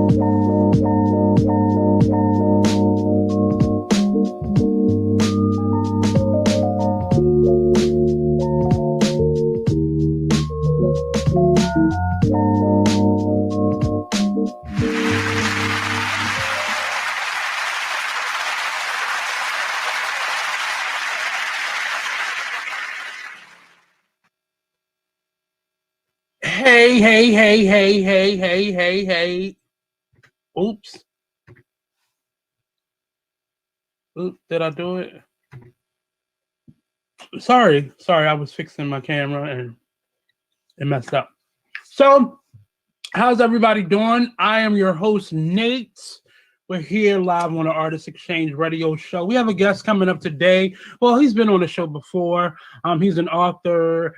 Hey. Oops. Did I do it? Sorry. I was fixing my camera and it messed up. So, how's everybody doing? I am your host, Nate. We're here live on the Artist Exchange radio show. We have a guest coming up today. Well, he's been on the show before. He's an author,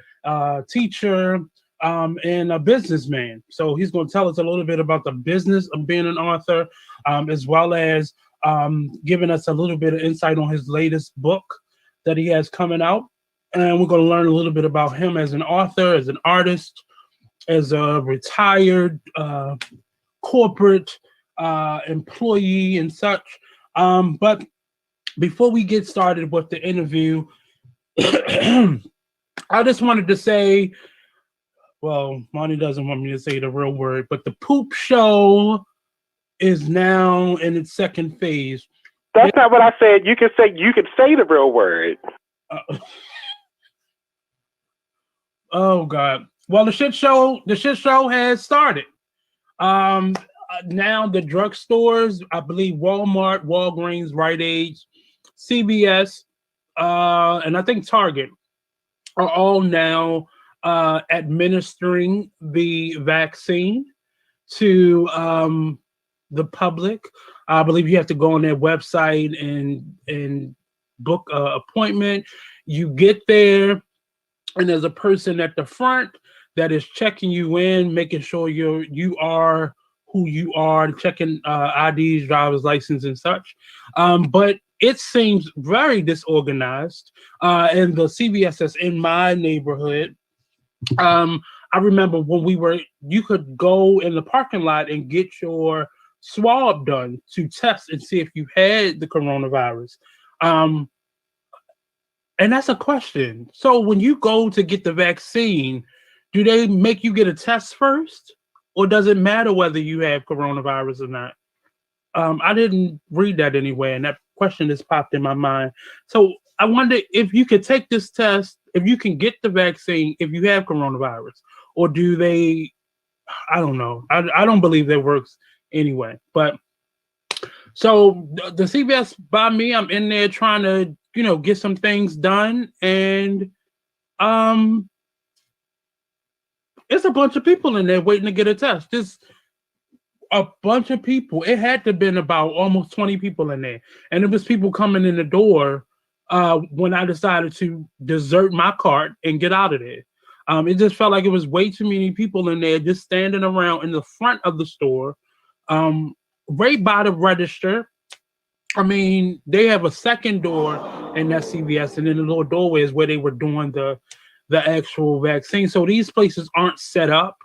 teacher, and a businessman. So he's going to tell us a little bit about the business of being an author, as well as giving us a little bit of insight on his latest book that he has coming out. And we're going to learn a little bit about him as an author, as an artist, as a retired corporate employee and such. But before we get started with the interview, I just wanted to say, well, Monty doesn't want me to say the real word, but the poop show is now in its second phase. That's not what I said. You can say the real word. Oh God. Well, the shit show has started. Now the drugstores, I believe Walmart, Walgreens, Rite Aid, CVS, and I think Target are all now administering the vaccine to the public. I believe you have to go on their website and book an appointment. You get there, and there's a person at the front that is checking you in, making sure you are who you are, and checking IDs, driver's license, and such. But it seems very disorganized. And the CVS that's in my neighborhood, I remember when you could go in the parking lot and get your swab done to test and see if you had the coronavirus. And that's a question. So when you go to get the vaccine, do they make you get a test first? Or does it matter whether you have coronavirus or not? I didn't read that anywhere, and that question just popped in my mind. So I wonder if you could take this test, if you can get the vaccine, if you have coronavirus, or do they, I don't know. I don't believe that works anyway. But so the CVS by me, I'm in there trying to, get some things done. And it's a bunch of people in there waiting to get a test. Just a bunch of people. It had to have been about almost 20 people in there. And it was people coming in the door when I decided to desert my cart and get out of there. It just felt like it was way too many people in there just standing around in the front of the store, right by the register. I mean, they have a second door in that CVS, and then the little doorway is where they were doing the actual vaccine. So these places aren't set up.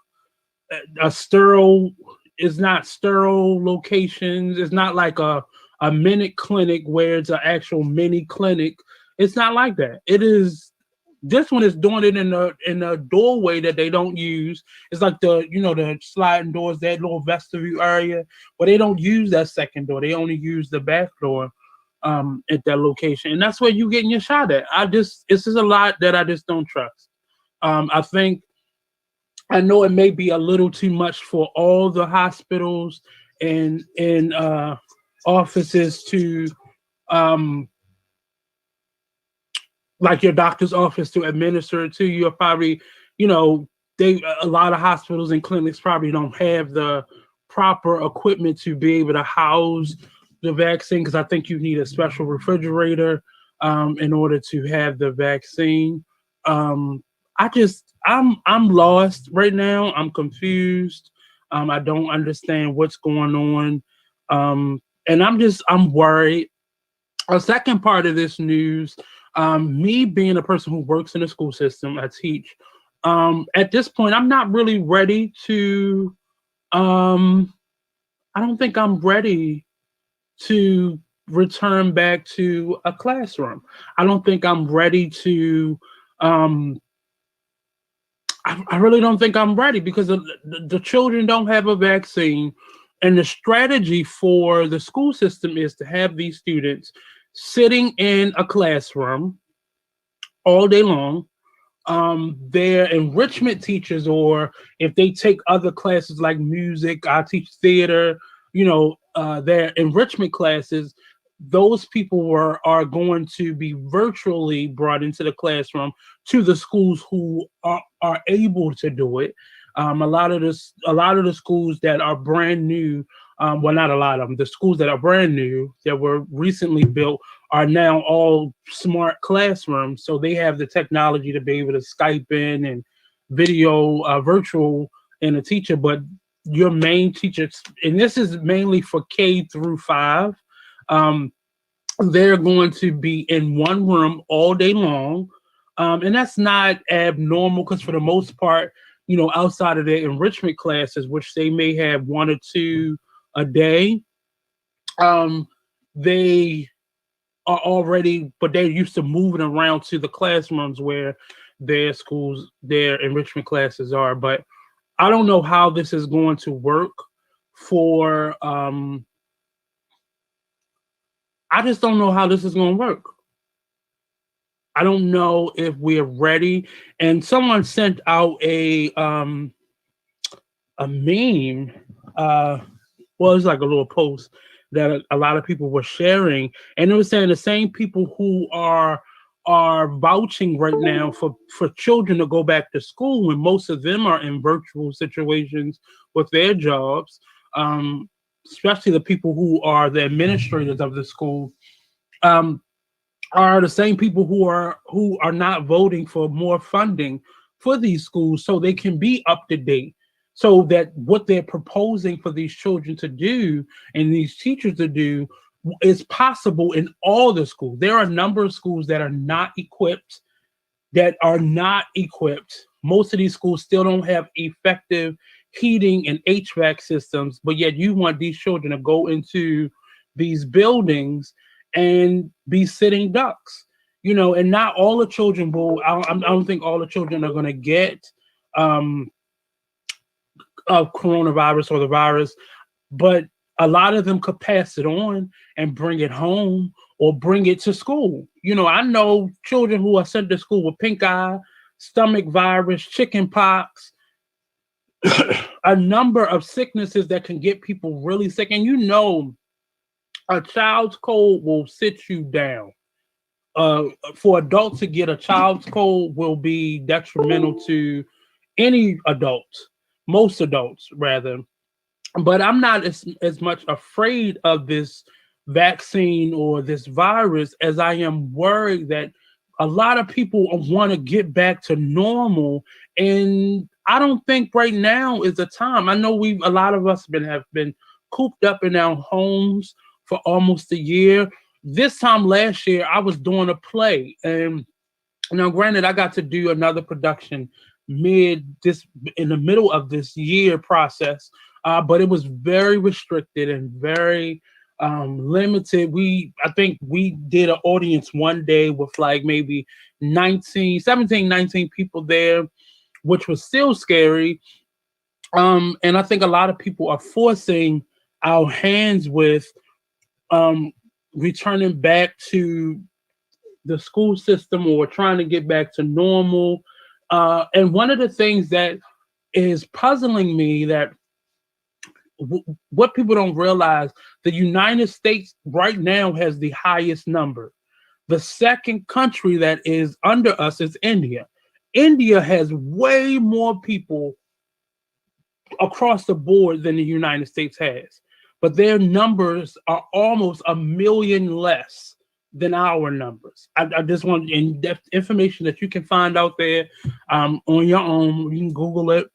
It's not sterile locations. It's not like a minute clinic where it's an actual mini clinic. It's not like that. It is. This one is doing it in a doorway that they don't use. It's like the sliding doors, that little vestibule area, but they don't use that second door. They only use the back door at that location, and that's where you getting your shot at. It's just a lot that I just don't trust. I know it may be a little too much for all the hospitals and offices to like your doctor's office to administer it to you. Probably, a lot of hospitals and clinics probably don't have the proper equipment to be able to house the vaccine, because I think you need a special refrigerator in order to have the vaccine. I'm lost right now. I'm confused. I don't understand what's going on. And I'm worried. A second part of this news, me being a person who works in the school system, I teach. At this point, I'm not really ready to I don't think I'm ready to return back to a classroom. I don't think I'm ready to. Um, I really don't think I'm ready because the children don't have a vaccine, and the strategy for the school system is to have these students sitting in a classroom all day long. Their enrichment teachers, or if they take other classes like music, I teach theater, their enrichment classes, those people are going to be virtually brought into the classroom to the schools who are able to do it. A lot of the schools that are brand new, well, not a lot of them, the schools that are brand new that were recently built are now all smart classrooms. So they have the technology to be able to Skype in and video virtual and a teacher. But your main teachers, and this is mainly for K through 5, um, they're going to be in one room all day long. And that's not abnormal because for the most part, outside of their enrichment classes, which they may have one or two a day, um, they are already, but they're used to moving around to the classrooms where their enrichment classes are. But I don't know how this is going to work for, I just don't know how this is going to work. I don't know if we're ready. And someone sent out a meme. Well, it's like a little post that a lot of people were sharing, and it was saying the same people who are vouching right now for children to go back to school when most of them are in virtual situations with their jobs, especially the people who are the administrators of the school. Um, are the same people who are not voting for more funding for these schools so they can be up to date, so that what they're proposing for these children to do and these teachers to do is possible in all the schools. There are a number of schools that are not equipped. Most of these schools still don't have effective heating and HVAC systems, but yet you want these children to go into these buildings and be sitting ducks. And not all the children will. I don't think all the children are going to get um, of coronavirus or the virus, but a lot of them could pass it on and bring it home or bring it to school. I know children who are sent to school with pink eye, stomach virus, chicken pox, a number of sicknesses that can get people really sick. And a child's cold will sit you down. For adults to get a child's cold will be detrimental to any adult, most adults rather. But I'm not as much afraid of this vaccine or this virus as I am worried that a lot of people want to get back to normal. And I don't think right now is the time. I know a lot of us have been cooped up in our homes for almost a year. This time last year, I was doing a play, and now, granted, I got to do another production in the middle of this year process, but it was very restricted and very limited. I think we did an audience one day with like maybe 19 people there, which was still scary. And I think a lot of people are forcing our hands with um, returning back to the school system or trying to get back to normal. And one of the things that is puzzling me that what people don't realize, the United States right now has the highest number. The second country that is under us is India. India has way more people across the board than the United States has, but their numbers are almost a million less than our numbers. I just want in-depth information that you can find out there on your own. You can Google it.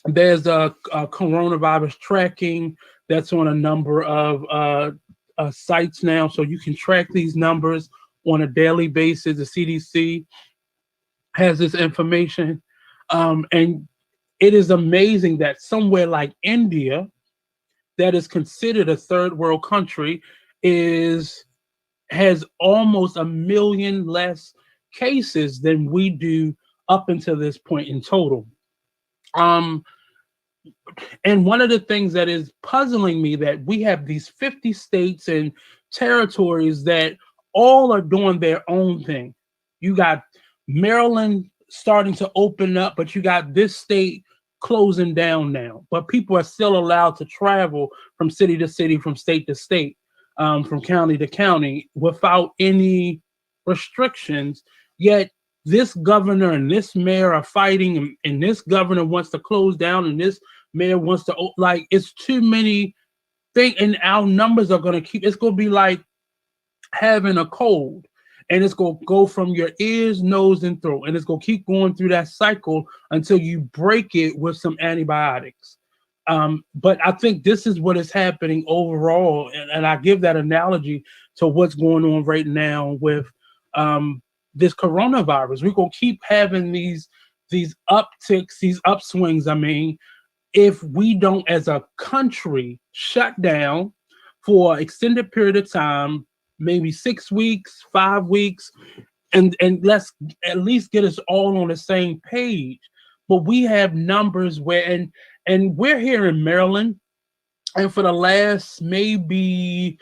There's a coronavirus tracking that's on a number of sites now, so you can track these numbers on a daily basis. The CDC has this information, and it is amazing that somewhere like India, that is considered a third world country has almost 1 million less cases than we do up until this point in total. And one of the things that is puzzling me, that we have these 50 states and territories that all are doing their own thing. You got Maryland starting to open up, but you got this state closing down now. But people are still allowed to travel from city to city, from state to state, from county to county without any restrictions. Yet this governor and this mayor are fighting, and this governor wants to close down, and this mayor wants to, like, it's too many things, and our numbers are going to keep, it's going to be like having a cold, and it's going to go from your ears, nose, and throat, and it's going to keep going through that cycle until you break it with some antibiotics. But I think this is what is happening overall, and I give that analogy to what's going on right now with this coronavirus. We're going to keep having these upticks, these upswings, I mean, if we don't, as a country, shut down for an extended period of time, maybe 6 weeks, 5 weeks, and let's at least get us all on the same page. But we have numbers where, and we're here in Maryland, and for the last maybe,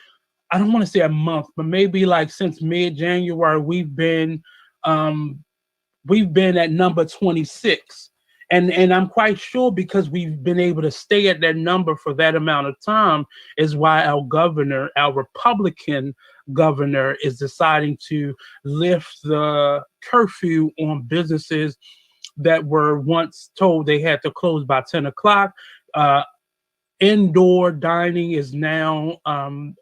I don't want to say a month, but maybe like since mid-January, we've been at number 26. And I'm quite sure, because we've been able to stay at that number for that amount of time, is why our governor, our Republican governor, is deciding to lift the curfew on businesses that were once told they had to close by 10 o'clock. Indoor dining is now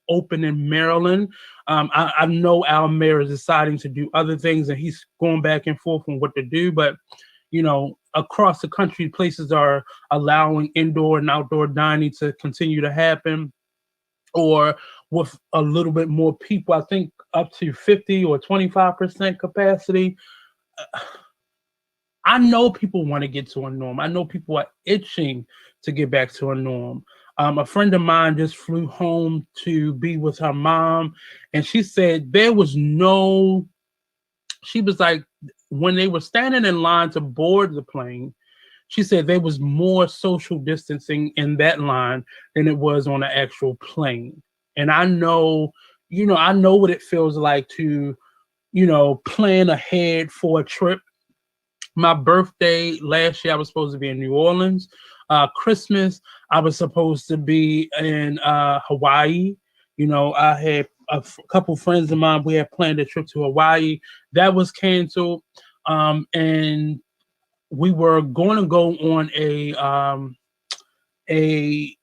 open in Maryland. I know our mayor is deciding to do other things, and he's going back and forth on what to do. But, you know, across the country, places are allowing indoor and outdoor dining to continue to happen, or with a little bit more people, I think up to 50 or 25% capacity. I know people want to get to a norm. I know people are itching to get back to a norm. A friend of mine just flew home to be with her mom, and she said she was like, when they were standing in line to board the plane, she said there was more social distancing in that line than it was on the actual plane. And I know, I know what it feels like to, plan ahead for a trip. My birthday last year, I was supposed to be in New Orleans. Christmas, I was supposed to be in Hawaii. I had a couple friends of mine. We had planned a trip to Hawaii. That was canceled. And we were going to go on a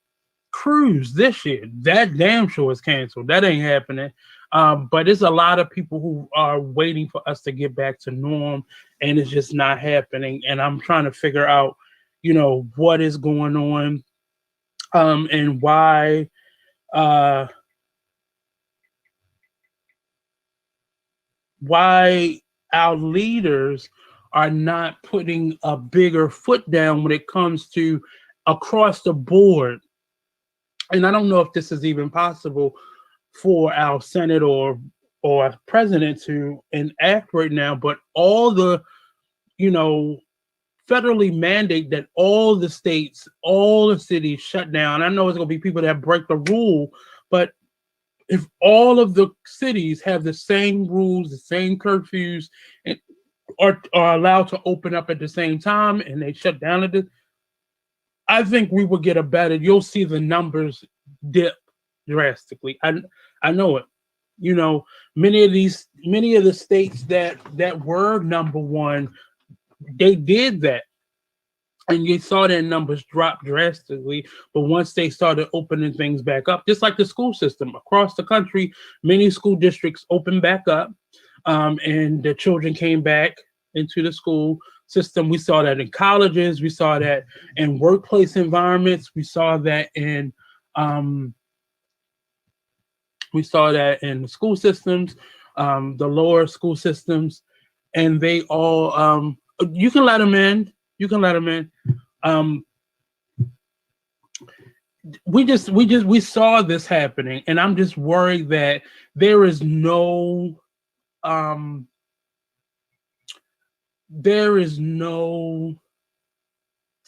cruise this year. That damn sure is canceled. That ain't happening. But there's a lot of people who are waiting for us to get back to norm, and it's just not happening. And I'm trying to figure out, what is going on, and why our leaders are not putting a bigger foot down when it comes to across the board. And I don't know if this is even possible for our Senate or president to enact right now, but all the, federally mandate that all the states, all the cities shut down. I know it's going to be people that break the rule, but if all of the cities have the same rules, the same curfews, and are allowed to open up at the same time, and they shut down I think we will get you'll see the numbers dip drastically. I know it. Many of the states that were number one, they did that. And you saw their numbers drop drastically. But once they started opening things back up, just like the school system across the country, many school districts opened back up, and the children came back into the school system. We saw that in colleges. We saw that in workplace environments. We saw that in the school systems, the lower school systems, and they all. You can let them in. You can let them in. we saw this happening, and I'm just worried that there is no um there is no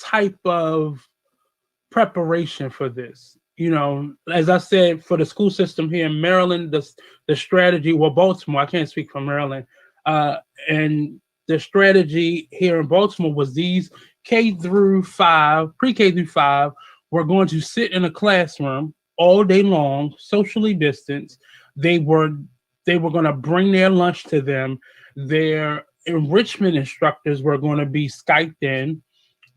type of preparation for this. You know, as I said, for the school system here in Maryland, the strategy, well, Baltimore, I can't speak for Maryland, and the strategy here in Baltimore was these pre-K through five, were going to sit in a classroom all day long, socially distanced. They were going to bring their lunch to them. Their enrichment instructors were going to be Skyped in,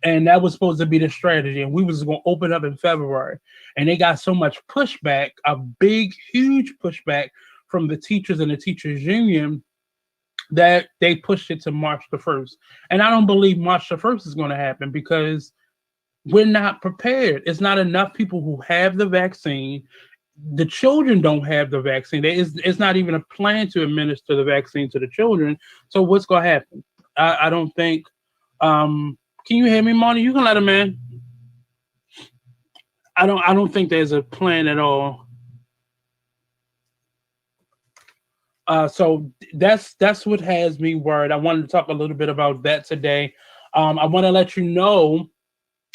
and that was supposed to be the strategy. And we was going to open up in February, and they got so much pushback, a big, huge pushback from the teachers and the teachers union, that they pushed it to March the 1st. And I don't believe March the 1st is going to happen because we're not prepared. It's not enough people who have the vaccine. The children don't have the vaccine. It's not even a plan to administer the vaccine to the children. So what's going to happen? I don't think. Can you hear me, Marty? You can let him in. I don't think there's a plan at all. So that's what has me worried. I wanted to talk a little bit about that today. I want to let you know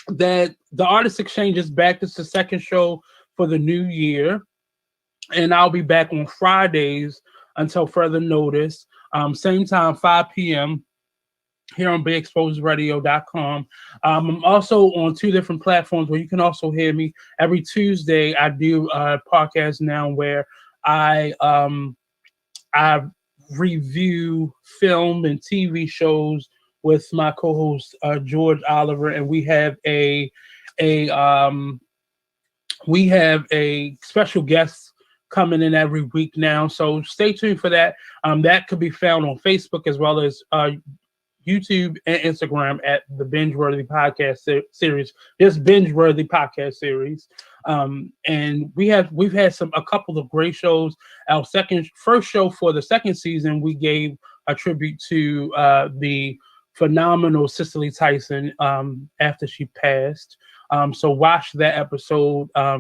that the Artist Exchange is back. This is the second show for the new year, and I'll be back on Fridays until further notice. Same time, 5 p.m. here on BigExposedRadio.com. I'm also on 2 different platforms where you can also hear me. Every Tuesday, I do a podcast now where I review film and TV shows with my co-host George Oliver, and we have a special guest coming in every week now. So stay tuned for that. That could be found on Facebook as well as YouTube and Instagram at the Binge-Worthy Podcast Series. This Binge-Worthy Podcast Series. And we've had a couple of great shows. Our first show for the second season, we gave a tribute to the phenomenal Cicely Tyson after she passed. So watch that episode. I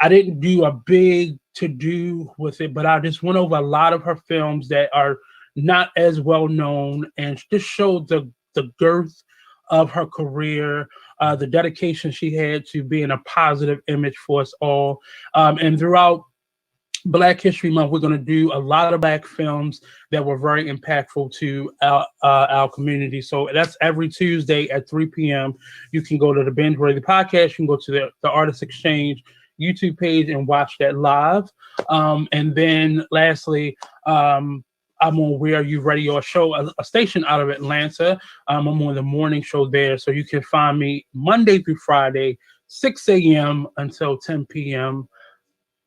didn't do a big to-do with it, but I just went over a lot of her films that are not as well known, and just showed the girth of her career, the dedication she had to being a positive image for us all. And throughout Black History Month, we're going to do a lot of Black films that were very impactful to our community. So that's every Tuesday at 3 p.m. You can go to the Binge-Worthy Podcast. You can go to the Artist Exchange YouTube page and watch that live. And then lastly, I'm on Where Are You Radio, a station out of Atlanta. I'm on the morning show there. So you can find me Monday through Friday, 6 a.m. until 10 p.m.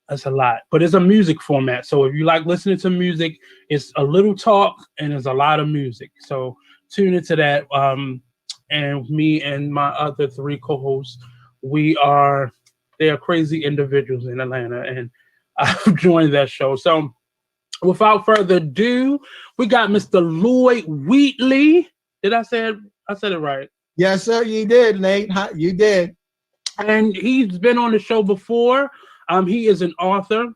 That's a lot, but it's a music format. So if you like listening to music, it's a little talk and there's a lot of music. So tune into that. And me and my other 3 co-hosts, they are crazy individuals in Atlanta, and I've joined that show. So without further ado, we got Mr. Lloyd Wheatley. Did I say it? I said it right. Yes, sir. You did, Nate. You did. And he's been on the show before. He is an author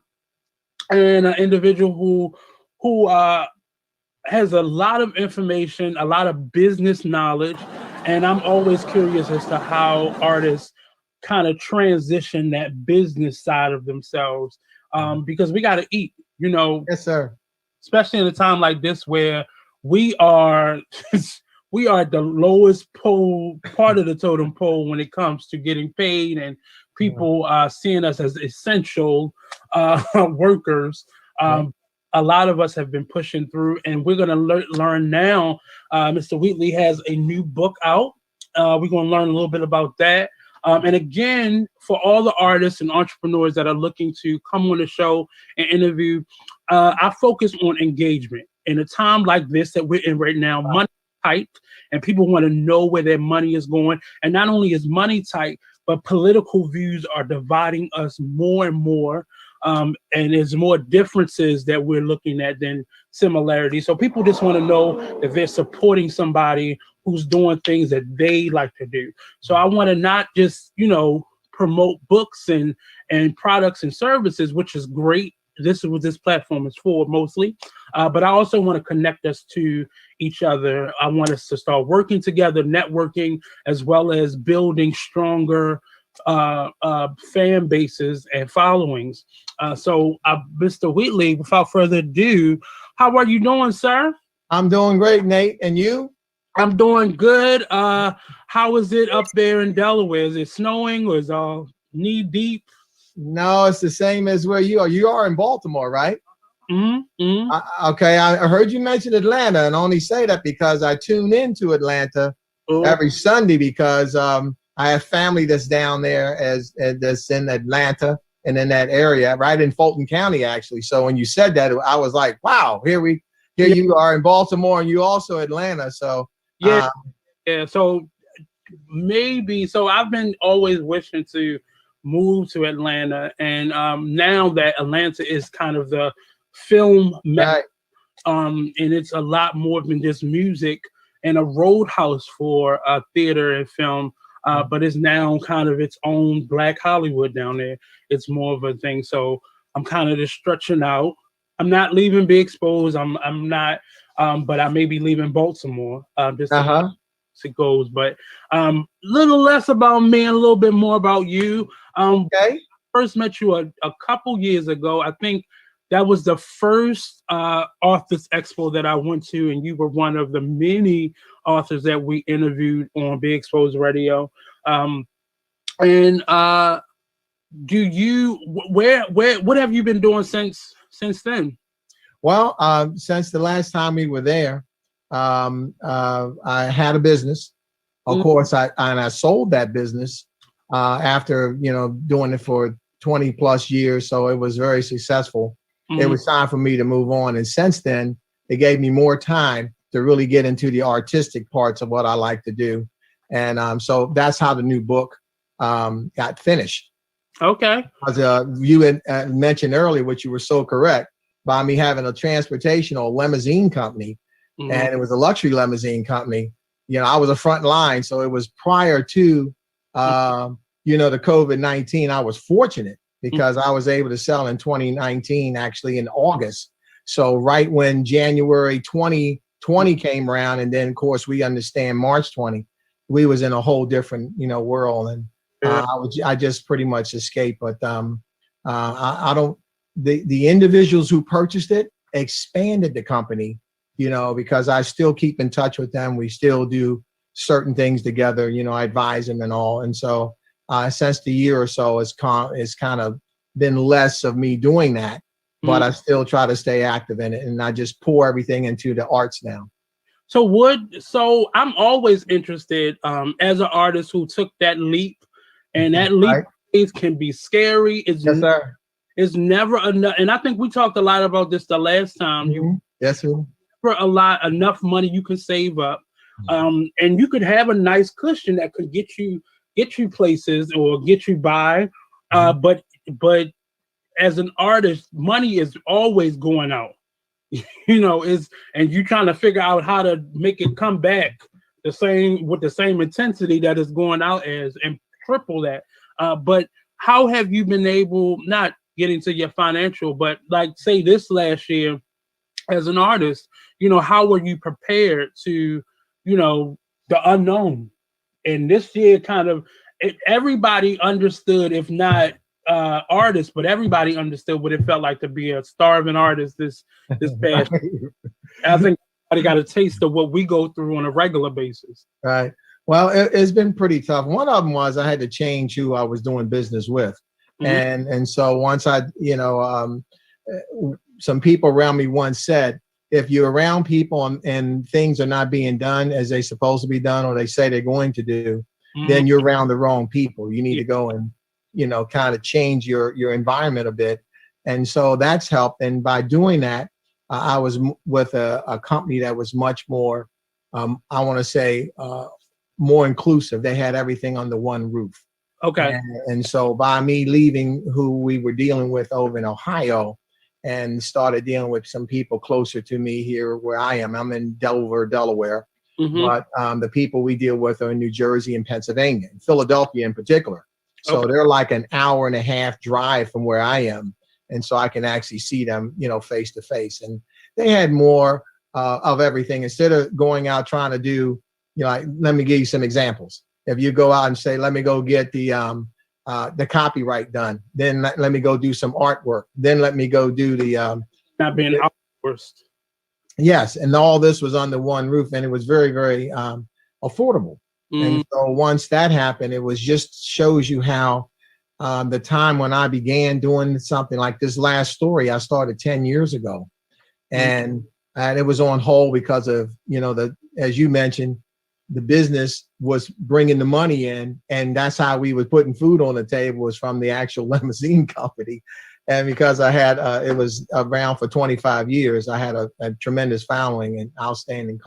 and an individual who has a lot of information, a lot of business knowledge. And I'm always curious as to how artists kind of transition that business side of themselves, because we got to eat. You know, yes, sir. Especially in a time like this where we are at the lowest part of the totem pole when it comes to getting paid, and people seeing us as essential workers. A lot of us have been pushing through, and we're going to learn now. Mr. Wheatley has a new book out. We're going to learn a little bit about that. And again, for all the artists and entrepreneurs that are looking to come on the show and interview, I focus on engagement. In a time like this that we're in right now, money is tight, and people want to know where their money is going. And not only is money tight, but political views are dividing us more and more. And there's more differences that we're looking at than similarities. So people just want to know that they're supporting somebody who's doing things that they like to do. So I want to not just, promote books and products and services, which is great. This is what this platform is for mostly. But I also want to connect us to each other. I want us to start working together, networking, as well as building stronger fan bases and followings. So, Mr. Wheatley, without further ado, how are you doing, sir? I'm doing great, Nate. And you? I'm doing good. How is it up there in Delaware? Is it snowing or is it all knee deep? No, it's the same as where you are. You are in Baltimore, right? Mm-hmm. Okay, I heard you mention Atlanta, and only say that because I tune into Atlanta every Sunday because I have family that's down there that's in Atlanta and in that area, right in Fulton County, actually. So when you said that, I was like, wow, here you are in Baltimore, and you also Atlanta. So yeah. So maybe I've been always wishing to move to Atlanta, and now that Atlanta is kind of the film right. and it's a lot more than just music and a roadhouse for theater and film, but it's now kind of its own Black Hollywood down there. It's more of a thing. So I'm kind of just stretching out. I'm not leaving Big Exposed. I'm not, but I may be leaving Baltimore. Just as it goes. But little less about me and a little bit more about you. Okay. First met you a couple years ago. I think that was the first Authors Expo that I went to, and you were one of the many authors that we interviewed on Big Exposed Radio. And what have you been doing since then? Well, since the last time we were there, I had a business. Of course, I sold that business after doing it for 20 plus years. So it was very successful. It was time for me to move on. And since then, it gave me more time to really get into the artistic parts of what I like to do. And so that's how the new book got finished. Okay. As you had mentioned earlier, which you were so correct, by me having a transportation or limousine company, and it was a luxury limousine company. I was a front line. So it was prior to, the COVID-19. I was fortunate because I was able to sell in 2019, actually in August. So right when January 2020 came around, and then of course we understand March 20, we was in a whole different, world. And I just pretty much escaped. But I don't, the individuals who purchased it expanded the company, because I still keep in touch with them. We still do certain things together, I advise them and all. And so since the year or so, it's kind of been less of me doing that, but I still try to stay active in it, and I just pour everything into the arts now. So I'm always interested as an artist who took that leap, and that leap can be scary. Yes, sir. It's never enough, and I think we talked a lot about this the last time. Yes, sir. For enough money you can save up, and you could have a nice cushion that could get you places or get you by. But as an artist, money is always going out. And you trying to figure out how to make it come back with the same intensity that is going out as, and triple that. But how have you been able, not getting to your financial, but like say this last year as an artist, how were you prepared to, the unknown? And this year everybody understood, if not artists, but everybody understood what it felt like to be a starving artist this past year. I think everybody got a taste of what we go through on a regular basis. Right. Well, it's been pretty tough. One of them was I had to change who I was doing business with. And so once some people around me once said, if you're around people and things are not being done as they're supposed to be done, or they say they're going to do, then you're around the wrong people. You need to go and, kind of change your environment a bit. And so that's helped. And by doing that, I was with a company that was much more, I want to say, more inclusive. They had everything under one roof. Okay. And so by me leaving who we were dealing with over in Ohio and started dealing with some people closer to me here where I am, I'm in Delaware, but the people we deal with are in New Jersey and Pennsylvania, and Philadelphia in particular. So Okay. they're like an hour and a half drive from where I am. And so I can actually see them, face to face. And they had more of everything instead of going out trying to do, like, let me give you some examples. If you go out and say, let me go get the copyright done, then let me go do some artwork, then let me go do the Not being outsourced. yes, and all this was under one roof, and it was very, very affordable. And so once that happened, it was just shows you how the time when I began doing something like this last story, I started 10 years ago, and it was on hold because of as you mentioned, the business was bringing the money in, and that's how we were putting food on the table, was from the actual limousine company. And because I had, it was around for 25 years, I had a tremendous following and outstanding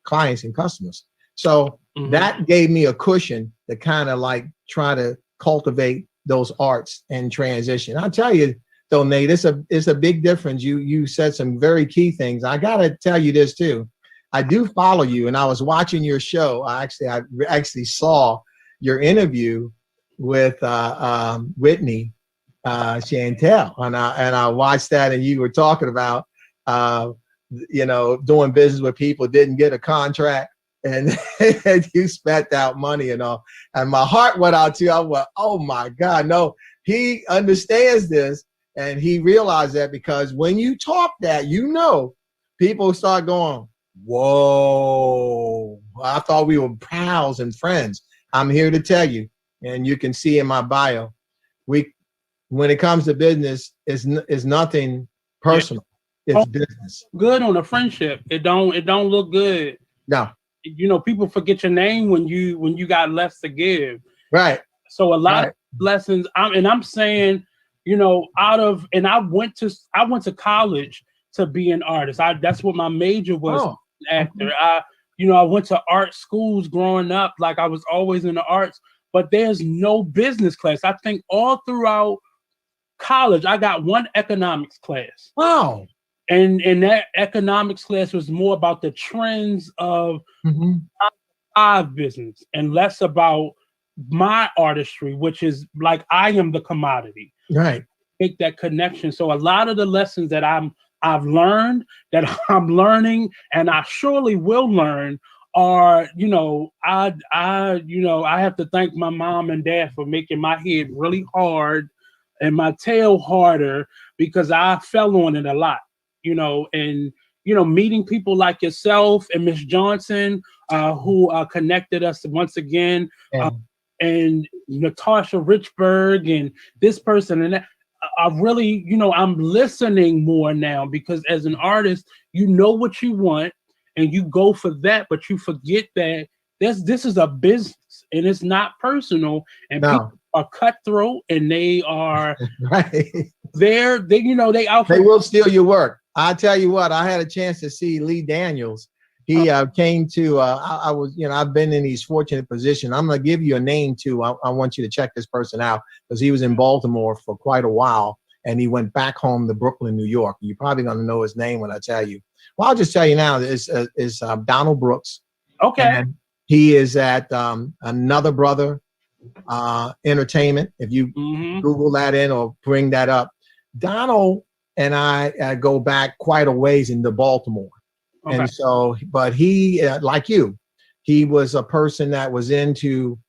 clients and customers. So that gave me a cushion to kind of like try to cultivate those arts and transition. I'll tell you though, Nate, it's a big difference. You said some very key things. I got to tell you this too. I do follow you, and I was watching your show. I actually saw your interview with Whitney Chantel, and I watched that, and you were talking about doing business with people, didn't get a contract, and you spent out money and all, and my heart went out to you. I went, oh my God, no, he understands this, and he realized that, because when you talk that, people start going, whoa, I thought we were pals and friends. I'm here to tell you, and you can see in my bio, when it comes to business, it's nothing personal. It's business. Good on a friendship. It don't look good. No. People forget your name when you got less to give. Right. So a lot of lessons. I'm saying, I went to college to be an artist. That's what my major was. Actor. I went to art schools growing up. Like, I was always in the arts, but there's no business class. I think all throughout college, I got one economics class. Wow. And that economics class was more about the trends of business and less about my artistry, which is like, I am the commodity. Right. Make that connection. So a lot of the lessons that I've learned, that I'm learning, and I surely will learn, are, I have to thank my mom and dad for making my head really hard and my tail harder, because I fell on it a lot, and meeting people like yourself and Miss Johnson, who connected us once again, and Natasha Richburg and this person and that. I really, I'm listening more now, because as an artist, you know what you want and you go for that, but you forget that this is a business and it's not personal, and people are cutthroat, and they are right. They out. They will steal your work. I tell you what, I had a chance to see Lee Daniels. He came to, I was, I've been in these fortunate positions. I'm going to give you a name too. I want you to check this person out, because he was in Baltimore for quite a while, and he went back home to Brooklyn, New York. You're probably going to know his name when I tell you. Well, I'll just tell you now, is Donald Brooks. Okay. And he is at Another Brother Entertainment. If you Google that in or bring that up, Donald and I go back quite a ways into Baltimore. Okay. And so, but he, like you, he was a person that was into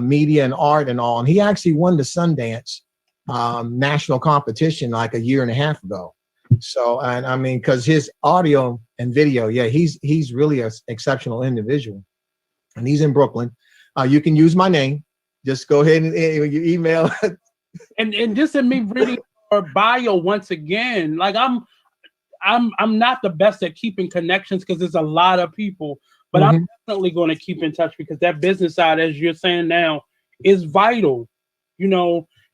media and art and all. And he actually won the Sundance national competition like a year and a half ago. So, and I mean, because his audio and video, he's really an exceptional individual. And he's in Brooklyn. You can use my name. Just go ahead and you email. and just in me reading her bio once again, like I'm not the best at keeping connections, because there's a lot of people, but I'm definitely going to keep in touch, because that business side, as you're saying now, is vital.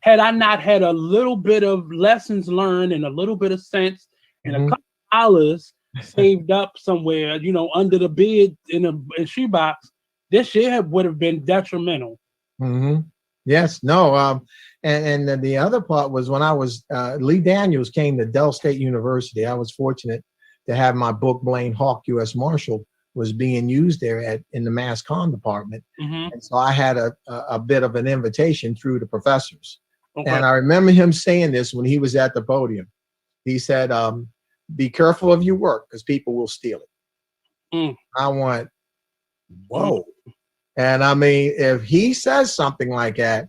Had I not had a little bit of lessons learned and a little bit of sense and a couple dollars saved up somewhere, under the bed in a shoebox, this year would have been detrimental. Yes, no. And then the other part was when I was, Lee Daniels came to Dell State University. I was fortunate to have my book, Blaine Hawk, U.S. Marshal, was being used there in the mass comm department. Mm-hmm. And so I had a bit of an invitation through the professors. Okay. And I remember him saying this when he was at the podium. He said, be careful of your work because people will steal it. Mm. I went, whoa. And I mean, if he says something like that,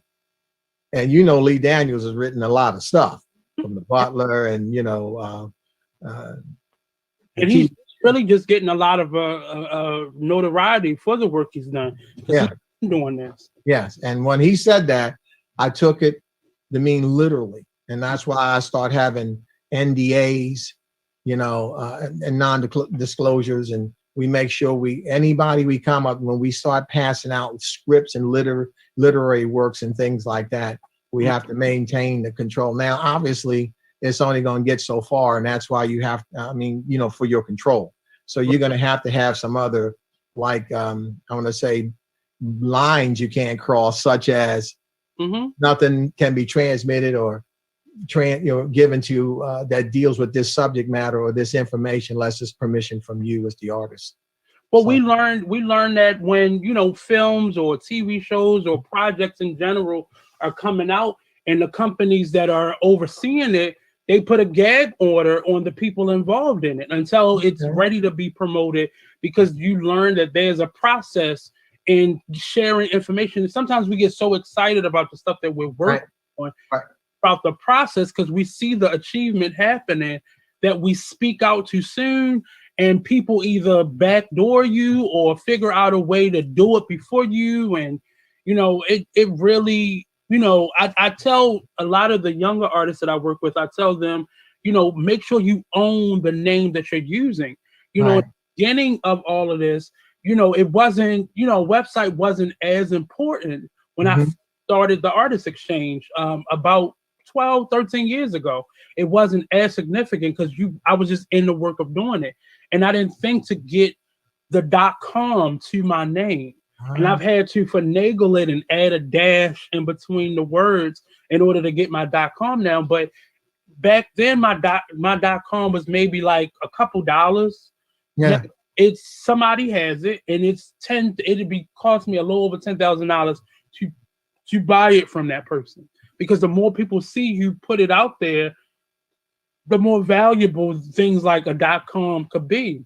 and Lee Daniels has written a lot of stuff from the Butler and, and he's really just getting a lot of notoriety for the work he's done. Yeah. He's doing this. Yes. And when he said that, I took it to mean literally. And that's why I start having NDAs, and non-disclosures. And we make sure anybody we come up, when we start passing out scripts and literary works and things like that, we have to maintain the control. Now, obviously, it's only going to get so far. And that's why you have, for your control. So you're going to have some other, like, I want to say, lines you can't cross, such as nothing can be transmitted or given to that deals with this subject matter or this information unless it's permission from you as the artist. Well, we learned that when films or TV shows or projects in general are coming out, and the companies that are overseeing it, they put a gag order on the people involved in it until it's ready to be promoted, because you learn that there's a process in sharing information. And sometimes we get so excited about the stuff that we're working on, about the process, because we see the achievement happening, that we speak out too soon, and people either backdoor you or figure out a way to do it before you. And, it really, I tell a lot of the younger artists that I work with, I tell them, make sure you own the name that you're using. At the beginning of all of this, it wasn't, website wasn't as important when I started the Artist Exchange about 12, 13 years ago. It wasn't as significant because I was just in the work of doing it. And I didn't think to get the .com to my name. And I've had to finagle it and add a dash in between the words in order to get my .com now. But back then, my .com was maybe like a couple dollars. Yeah. Now, somebody has it, and it'd be cost me a little over $10,000 to buy it from that person. Because the more people see you put it out there, the more valuable things like a .com could be.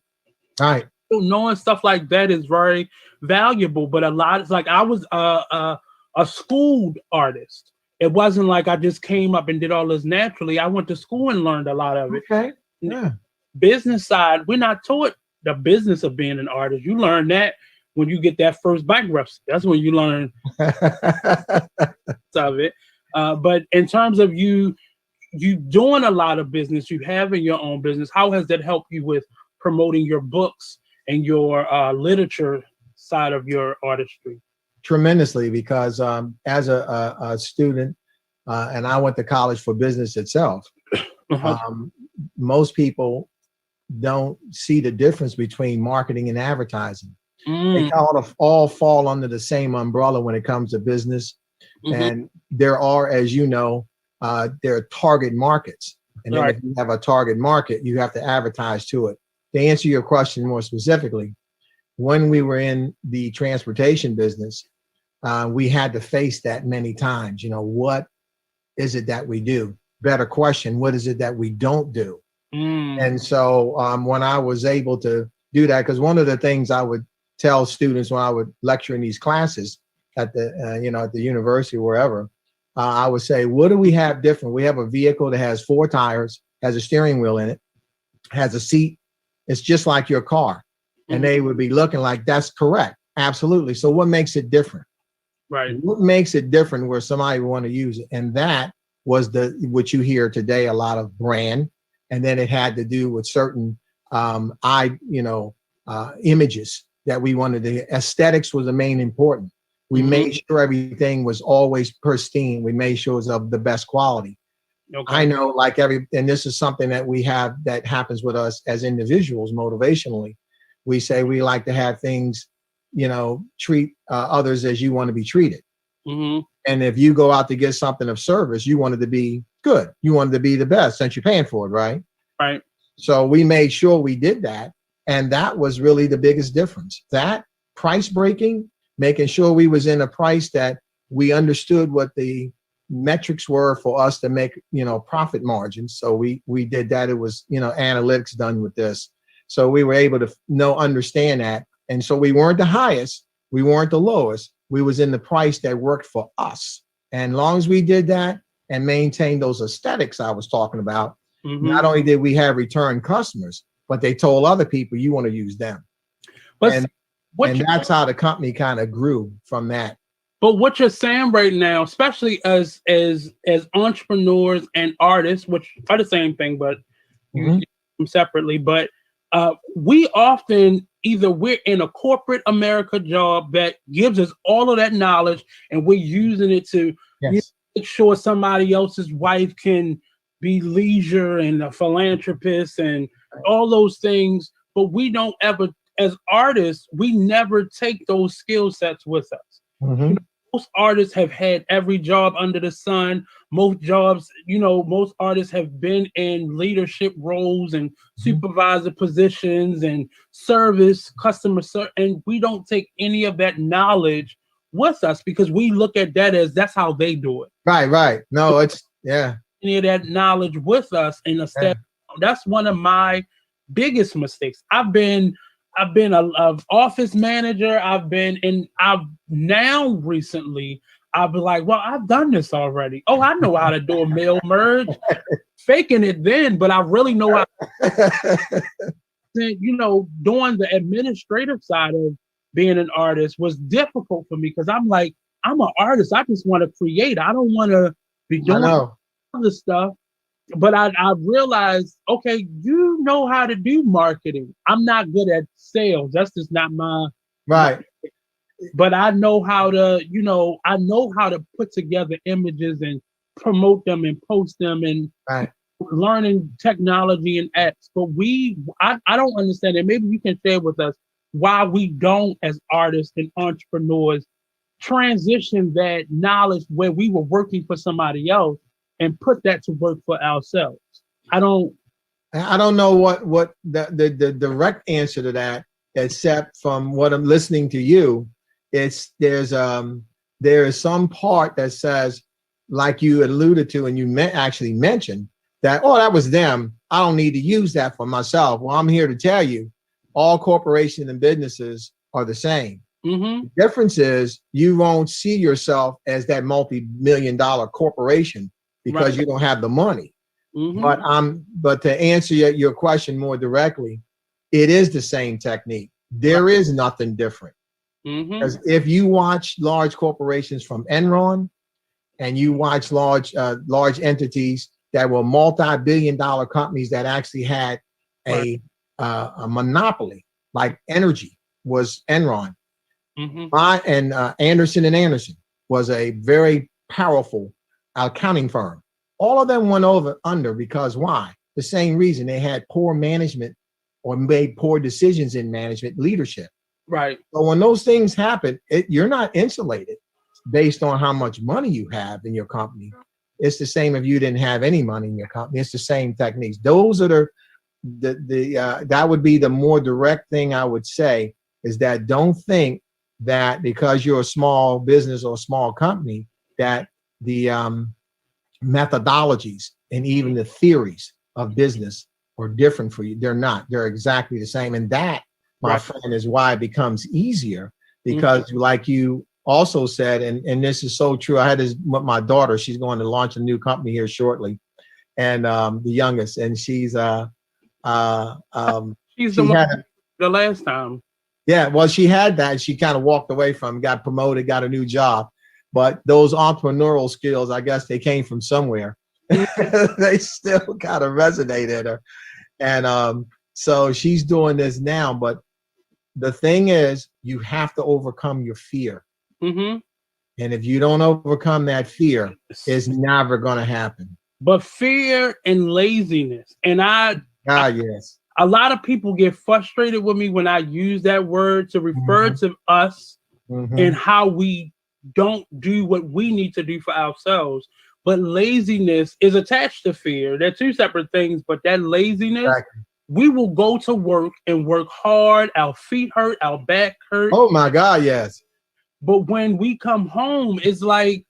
Right. So knowing stuff like that is very valuable. But a lot, it's like I was a schooled artist. It wasn't like I just came up and did all this naturally. I went to school and learned a lot of it. Okay. Yeah. Business side, we're not taught the business of being an artist. You learn that when you get that first bankruptcy. That's when you learn of it. But in terms of you doing a lot of business, you having your own business, how has that helped you with promoting your books and your literature side of your artistry? Tremendously, because as a student, and I went to college for business itself, most people don't see the difference between marketing and advertising. They all fall under the same umbrella when it comes to business. And there are, as you know, there are target markets. And then if you have a target market, you have to advertise to it. To answer your question more specifically, when we were in the transportation business, we had to face that many times. What is it that we do? Better question, what is it that we don't do? And so when I was able to do that, because one of the things I would tell students when I would lecture in these classes at the at the university, wherever, I would say, what do we have different? We have a vehicle that has 4 tires, has a steering wheel in it, has a seat. It's just like your car. And they would be looking like, that's correct. Absolutely. So what makes it different? Right. What makes it different where somebody would want to use it? And that was what you hear today, a lot of brand. And then it had to do with certain images that we wanted to. Aesthetics was the main important. We made sure everything was always pristine. We made sure it was of the best quality. Okay. I know, and this is something that we have that happens with us as individuals motivationally. We say we like to have things, treat others as you want to be treated. And if you go out to get something of service, you want it to be good. You want it to be the best since you're paying for it, right? Right. So we made sure we did that. And that was really the biggest difference. That price breaking, making sure we was in a price that we understood what the metrics were for us to make, profit margins. So we did that. It was, analytics done with this. So we were able to understand that. And so we weren't the highest, we weren't the lowest. We was in the price that worked for us. And as long as we did that and maintained those aesthetics I was talking about, not only did we have return customers, but they told other people, you want to use them. And that's how the company kind of grew from that. But what you're saying right now, especially as entrepreneurs and artists, which are the same thing, but you use them separately, but we often either we're in a corporate America job that gives us all of that knowledge and we're using it to make sure somebody else's wife can be leisure and a philanthropist and all those things. But we don't ever, as artists, we never take those skill sets with us. Most artists have had every job under the sun. Most jobs, most artists have been in leadership roles and supervisor positions and service, customer service, and we don't take any of that knowledge with us because we look at that as that's how they do it. Right. No, it's any of that knowledge with us in a step. That's one of my biggest mistakes. I've been a office manager. I've now recently I've been like, well, I've done this already. Oh, I know how to do a mail merge, faking it then, but I really know how. Doing the administrative side of being an artist was difficult for me because I'm like, I'm an artist. I just want to create. I don't want to be doing other stuff. But I realized, okay, you know how to do marketing. I'm not good at sales. That's just not my But I know how to put together images and promote them and post them and learning technology and apps. But I don't understand it. Maybe you can share with us why we don't, as artists and entrepreneurs, transition that knowledge where we were working for somebody else and put that to work for ourselves. I don't know what the direct answer to that, except from what I'm listening to you. There is some part that says, like you alluded to, and you actually mentioned that, that was them. I don't need to use that for myself. Well, I'm here to tell you, all corporations and businesses are the same. The difference is you won't see yourself as that multi-million-dollar corporation because you don't have the money. But to answer your question more directly, it is the same technique. There is nothing different. Because if you watch large corporations from Enron and you watch large entities that were multi-billion-dollar companies that actually had a monopoly, like energy was Enron. Anderson and Anderson was a very powerful accounting firm. All of them went under because why? The same reason. They had poor management or made poor decisions in management leadership. Right. So when those things happen, you're not insulated based on how much money you have in your company. It's the same if you didn't have any money in your company. It's the same techniques. Those are that would be the more direct thing I would say, is that don't think that because you're a small business or a small company that the methodologies and even the theories of business are different for you. They're not. They're exactly the same. And that, my friend, is why it becomes easier because like you also said, and this is so true. I had this with my daughter. She's going to launch a new company here shortly. And the youngest, and she's the last time. Yeah, well, she had that. She kind of walked away from, got promoted, got a new job. But those entrepreneurial skills, I guess they came from somewhere. They still kind of resonated her. And so she's doing this now. But the thing is, you have to overcome your fear. And if you don't overcome that fear, it's never going to happen. But fear and laziness. And yes. A lot of people get frustrated with me when I use that word to refer to us and how we don't do what we need to do for ourselves. But laziness is attached to fear. They're two separate things, but that laziness we will go to work and work hard. Our feet hurt, our back hurt. Oh my God, yes. But when we come home, it's like,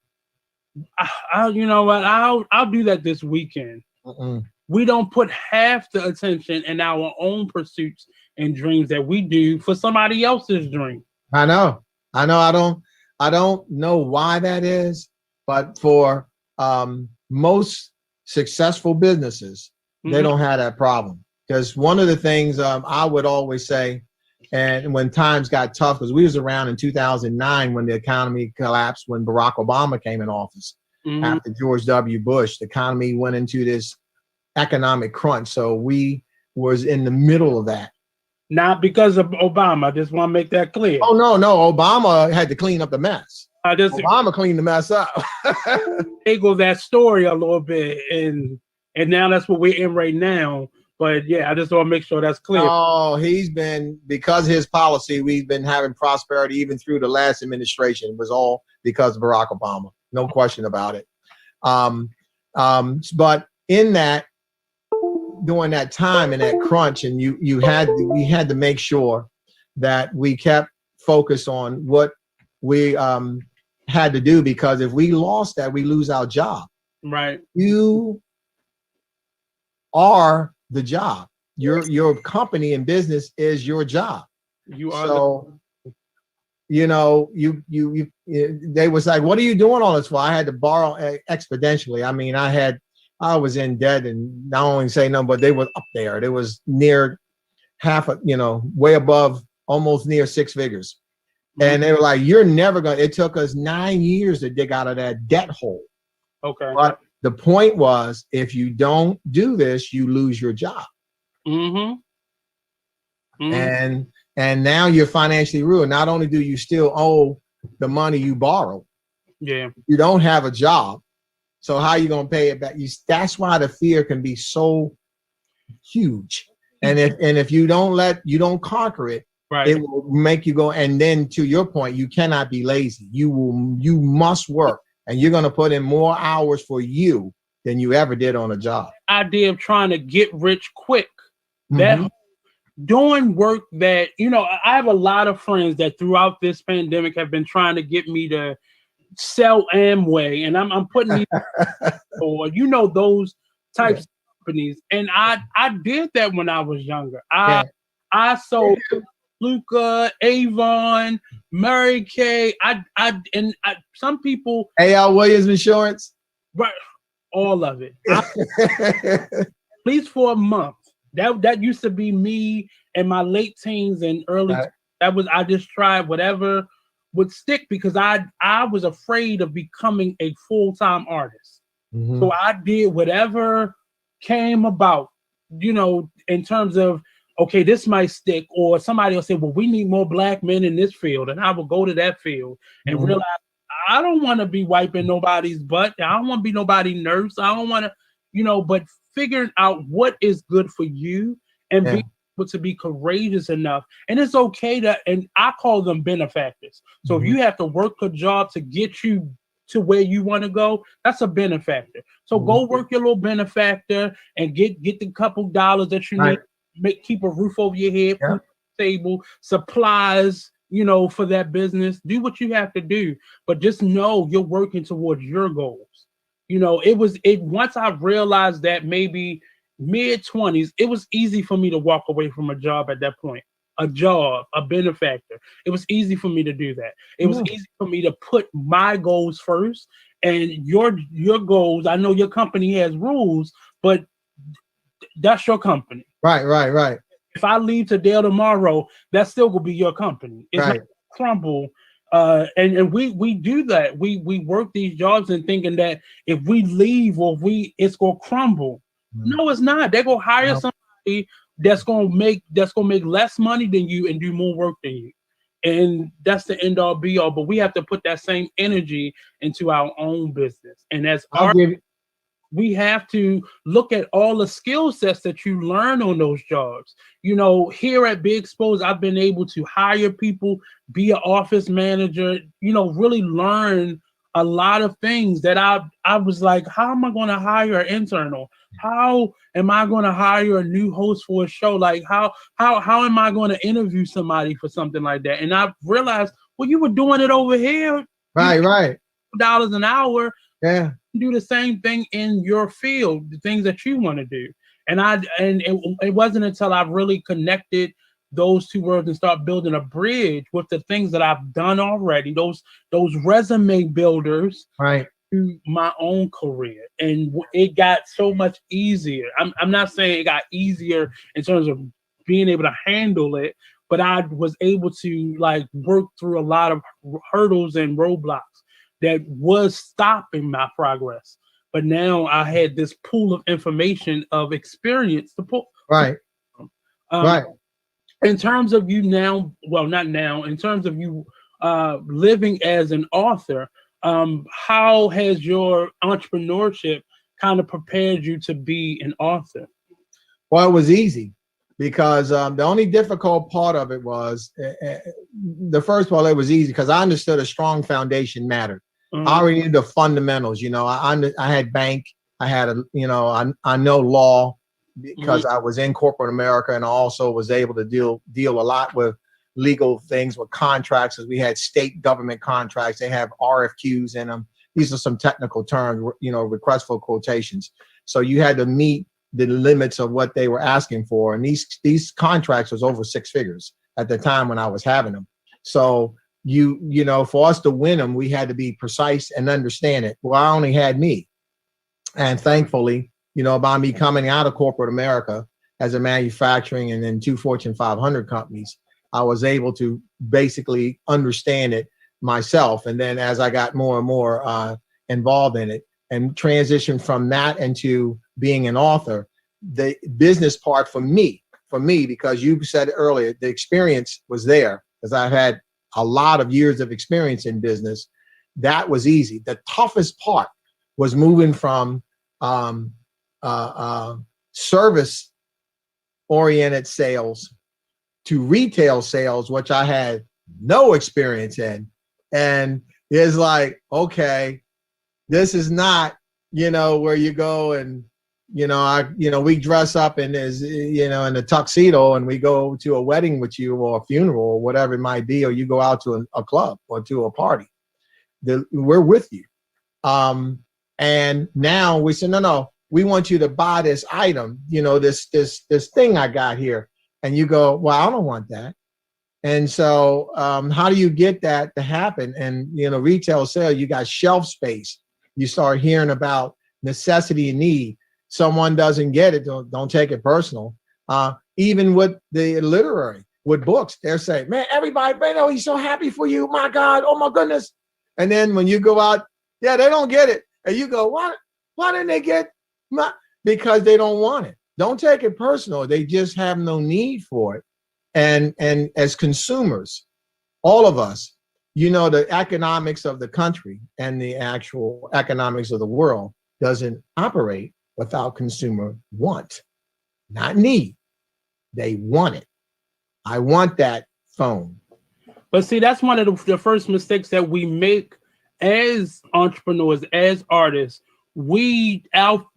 you know what? I'll do that this weekend. We don't put half the attention in our own pursuits and dreams that we do for somebody else's dream. I know. I don't know why that is, but for most successful businesses, they don't have that problem. Because one of the things I would always say, and when times got tough, because we was around in 2009 when the economy collapsed, when Barack Obama came in office after George W. Bush, the economy went into this economic crunch. So we was in the middle of that. Not because of Obama. I just want to make that clear. Oh, no. Obama had to clean up the mess. Obama cleaned the mess up. Angle that story a little bit, and now that's what we're in right now. But yeah, I just want to make sure that's clear. Oh, because of his policy, we've been having prosperity even through the last administration. It was all because of Barack Obama. No question about it. But in that, during that time and that crunch, and we had to make sure that we kept focused on what we had to do, because if we lost that, we lose our job. Right. You are the job. Your company and business is your job. You are. So, they was like, what are you doing all this for? I had to borrow exponentially. I mean, I was in debt, and not only say no, but they were up there. They was near way above, almost near six figures. And they were like, you're never going to, it took us 9 years to dig out of that debt hole. Okay. But the point was, if you don't do this, you lose your job. And now you're financially ruined. Not only do you still owe the money you borrowed, you don't have a job. So how are you going to pay it back? That's why the fear can be so huge. And if you don't conquer it, it will make you go. And then to your point, you cannot be lazy. You must work, and you're going to put in more hours for you than you ever did on a job. Idea of trying to get rich quick. That doing work that, I have a lot of friends that throughout this pandemic have been trying to get me to sell Amway, and I'm putting these or those types of companies. And I did that when I was younger. I sold Luca, Avon, Mary Kay. Some people. A.L. Williams Insurance. Right, all of it. At least for a month. That used to be me in my late teens and early. I just tried whatever would stick, because I was afraid of becoming a full-time artist. So I did whatever came about, in terms of, okay, this might stick, or somebody will say, well, we need more black men in this field. And I will go to that field and realize I don't want to be wiping nobody's butt. I don't want to be nobody's nurse. I don't want to, but figuring out what is good for you and being able to be courageous enough. And it's okay and I call them benefactors. So if you have to work a job to get you to where you want to go, that's a benefactor. So go work your little benefactor and get the couple dollars that you need, keep a roof over your head, food on the table, supplies, for that business. Do what you have to do, but just know you're working towards your goals. Once I realized that, maybe mid-20s, it was easy for me to walk away from a job at that point. A job, a benefactor. It was easy for me to do that. It was easy for me to put my goals first, and your goals. I know your company has rules, but that's your company. Right. If I leave today or tomorrow, that's still gonna be your company. It's not crumble. And we do that. We work these jobs and thinking that if we leave or it's gonna crumble. No, it's not. They're gonna hire somebody that's gonna make less money than you and do more work than you. And that's the end all be all. But we have to put that same energy into our own business. And as we have to look at all the skill sets that you learn on those jobs. Here at Big Expose, I've been able to hire people, be an office manager, really learn a lot of things that I was like, how am I going to hire an internal? How am I going to hire a new host for a show? Like how am I going to interview somebody for something like that? And I realized, well, you were doing it over here, right. $2 an hour. Yeah. Do the same thing in your field, the things that you want to do. And it wasn't until I really connected those two words and start building a bridge with the things that I've done already, those resume builders, right, to my own career. And it got so much easier. I'm not saying it got easier in terms of being able to handle it, but I was able to like work through a lot of hurdles and roadblocks that was stopping my progress. But now I had this pool of information of experience to pull. Right. Right. In terms of you now, well, not now, in terms of you living as an author, how has your entrepreneurship kind of prepared you to be an author? Well, it was easy because the only difficult part of it was the first part. It was easy because I understood a strong foundation mattered. Mm-hmm. I already knew the fundamentals. You know, I had bank. I had I know law because I was in corporate America, and I also was able to deal a lot with legal things with contracts, as we had state government contracts. They have RFQs in them. These are some technical terms, request for quotations. So you had to meet the limits of what they were asking for. And these contracts was over 6 figures at the time when I was having them. So for us to win them, we had to be precise and understand it. Well, I only had me. And thankfully, by me coming out of corporate America as a manufacturing and then 2 Fortune 500 companies, I was able to basically understand it myself. And then as I got more and more involved in it and transitioned from that into being an author, the business part for me, because you said earlier, the experience was there because I've had a lot of years of experience in business. That was easy. The toughest part was moving from service-oriented sales to retail sales, which I had no experience in. And it's like, okay, this is not, where you go and, we dress up in in a tuxedo and we go to a wedding with you or a funeral or whatever it might be, or you go out to a club or to a party. We're with you. And now we say, no, we want you to buy this item, this thing I got here. And you go, well, I don't want that. And so how do you get that to happen? And, retail sale, you got shelf space. You start hearing about necessity and need. Someone doesn't get it, don't take it personal. Even with the literary, with books, they're saying, man, everybody, he's so happy for you. My God, oh my goodness. And then when you go out, yeah, they don't get it. And you go, why didn't they get because they don't want it. Don't take it personal. They just have no need for it. And as consumers, all of us, the economics of the country and the actual economics of the world doesn't operate without consumer want, not need. They want it. I want that phone. But see, that's one of the first mistakes that we make as entrepreneurs, as artists.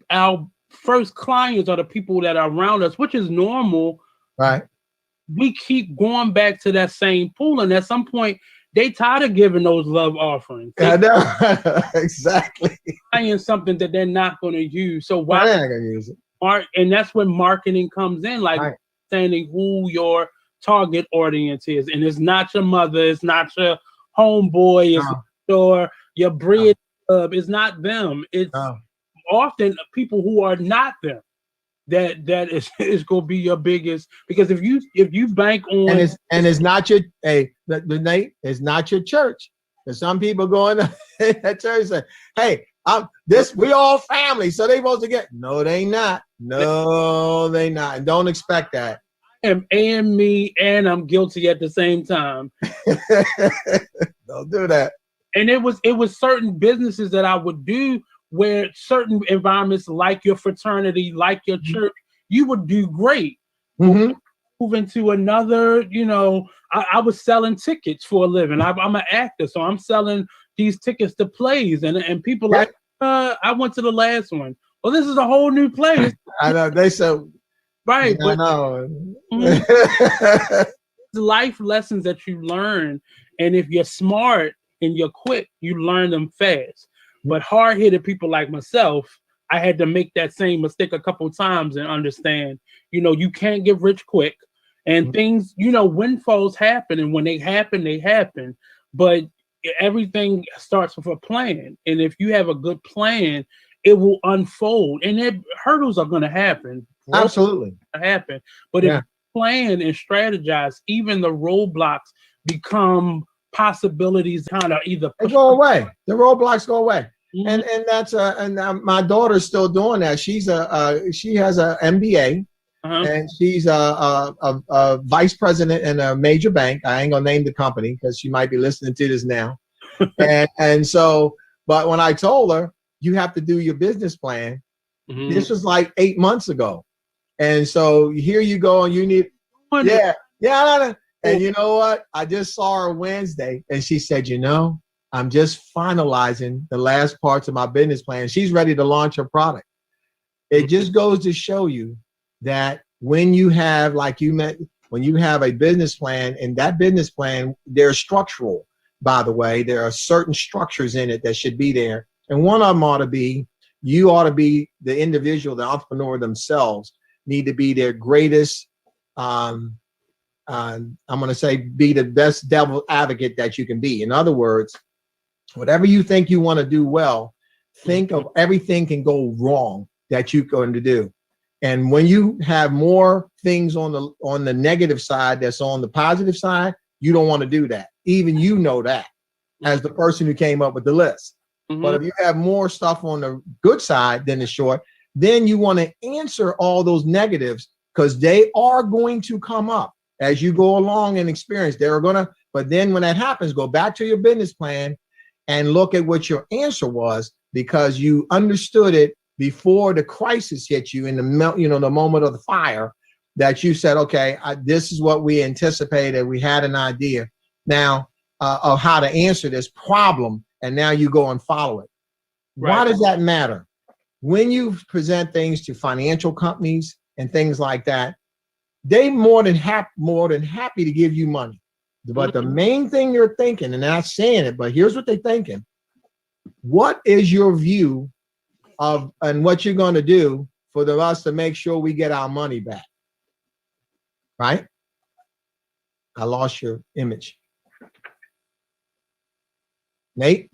Our first clients are the people that are around us, which is normal. Right. We keep going back to that same pool, and at some point, they tired of giving those love offerings. I know. Exactly. Buying something that they're not going to use. So why they're not going to use it? And that's when marketing comes in, like understanding who your target audience is. And it's not your mother, it's not your homeboy, it's not your bread club, it's not them. It's often people who are not them that is going to be your biggest, because if you bank on it's not your Nate, it's not your church. There's some people going to that church and say, hey, we all family, so they supposed to get. No, they not. No, they not. And don't expect that. And me, and I'm guilty at the same time. Don't do that. And it was certain businesses that I would do where certain environments, like your fraternity, like your church, you would do great. Mm-hmm. Move into another, I was selling tickets for a living. I'm an actor, so I'm selling these tickets to plays, and people like, I went to the last one. Well, this is a whole new place. I know they so right, I but know. life lessons that you learn, and if you're smart and you're quick, you learn them fast. But hard-headed people like myself, I had to make that same mistake a couple times and understand, you can't get rich quick, and things, windfalls happen, and when they happen. But everything starts with a plan, and if you have a good plan, it will unfold, and hurdles are going to happen. Absolutely happen. But if you plan and strategize, even the roadblocks become possibilities. Kind of either they go away. The roadblocks go away. And that's my daughter's still doing that. She has a MBA, and she's a vice president in a major bank. I ain't gonna name the company because she might be listening to this now. and so, but when I told her you have to do your business plan, this was like 8 months ago, and so here you go, and you need, and you know what? I just saw her Wednesday, and she said, I'm just finalizing the last parts of my business plan. She's ready to launch her product. It just goes to show you that when you have, like you meant, when you have a business plan, and that business plan, they're structural, by the way. There are certain structures in it that should be there. And one of them ought to be, you ought to be the individual, the entrepreneur themselves need to be their greatest, I'm going to say, be the best devil advocate that you can be. In other words, whatever you think you want to do well, think of everything can go wrong that you're going to do. And when you have more things on the negative side that's on the positive side, you don't want to do that. Even you know that as the person who came up with the list. But if you have more stuff on the good side than the short, then you want to answer all those negatives, because they are going to come up as you go along and experience. But then when that happens, go back to your business plan and look at what your answer was, because you understood it before the crisis hit you in the moment of the fire, that you said, okay, this is what we anticipated. We had an idea now of how to answer this problem, and now you go and follow it. Right. Why does that matter? When you present things to financial companies and things like that, they more than happy to give you money. But the main thing you're thinking, and they're not saying it, but here's what they're thinking. What is your view of, and what you're going to do for us to make sure we get our money back? Right? I lost your image. Nate?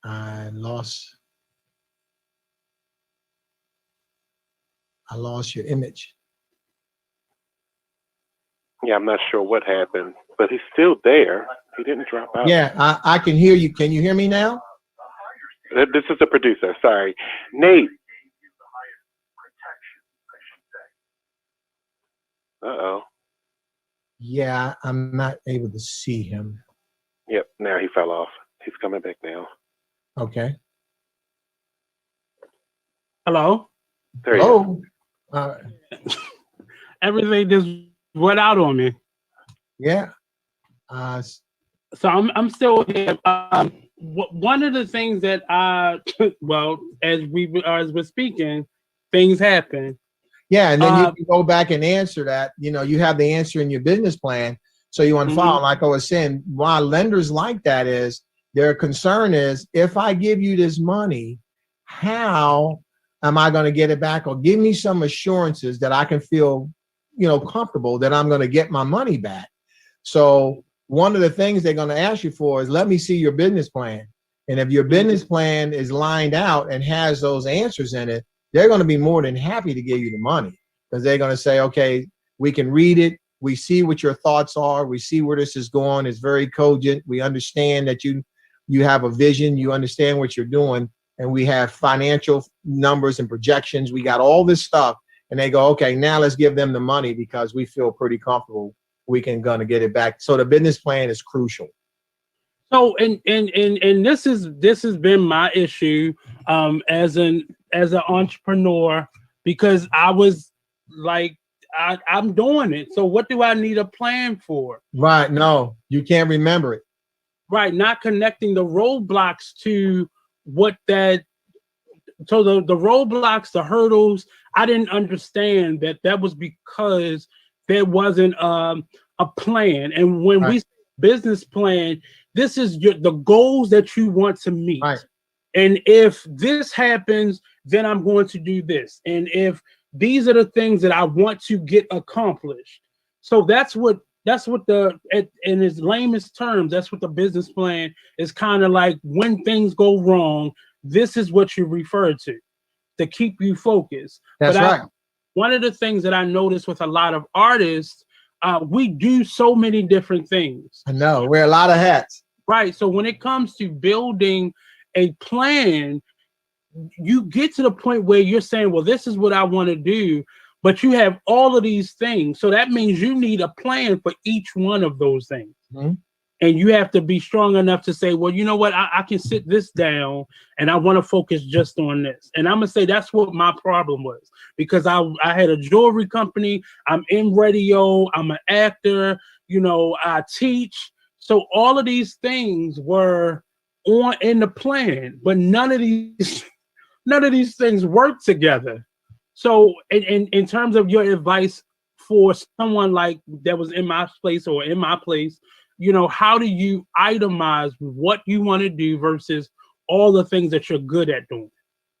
I lost your image. Yeah, I'm not sure what happened, but he's still there. He didn't drop out. Yeah, I can hear you. Can you hear me now? This is the producer. Sorry. Nate. Uh-oh. Yeah, I'm not able to see him. Yep, now he fell off. He's coming back now. Okay. Hello? There you go. Everything just went out on me. Yeah. So I'm still here. One of the things that as we're speaking, things happen. Yeah, and then you can go back and answer that. You have the answer in your business plan, so you unfollow. Like I was saying, why lenders like that is their concern is, if I give you this money, how am I going to get it back? Or give me some assurances that I can feel, comfortable that I'm going to get my money back. So one of the things they're going to ask you for is, let me see your business plan. And if your business plan is lined out and has those answers in it, they're going to be more than happy to give you the money, because they're going to say, okay, we can read it. We see what your thoughts are. We see where this is going. It's very cogent. We understand that you have a vision. You understand what you're doing. And we have financial numbers and projections. We got all this stuff. And they go, okay, now let's give them the money, because we feel pretty comfortable we can gonna get it back. So the business plan is crucial. So and this has been my issue as an entrepreneur, because I was like, I'm doing it. So what do I need a plan for? Right. No, you can't remember it. Right. Not connecting the roadblocks to what that. So the roadblocks, the hurdles, I didn't understand that was because there wasn't a plan. And when we say business plan, this is the goals that you want to meet. Right. And if this happens, then I'm going to do this. And if these are the things that I want to get accomplished. So that's what in its lamest terms, that's what the business plan is kind of like. When things go wrong, this is what you refer to keep you focused. That's right. One of the things that I noticed with a lot of artists, we do so many different things. I know, wear a lot of hats. Right. So when it comes to building a plan, you get to the point where you're saying, well, this is what I want to do, but you have all of these things. So that means you need a plan for each one of those things. Mm-hmm. And you have to be strong enough to say, well, you know what, I can sit this down and I want to focus just on this. And I'm going to say that's what my problem was, because I had a jewelry company. I'm in radio. I'm an actor. I teach. So all of these things were in the plan, but none of these things work together. So in terms of your advice for someone like that was in my place or in my place, how do you itemize what you want to do versus all the things that you're good at doing?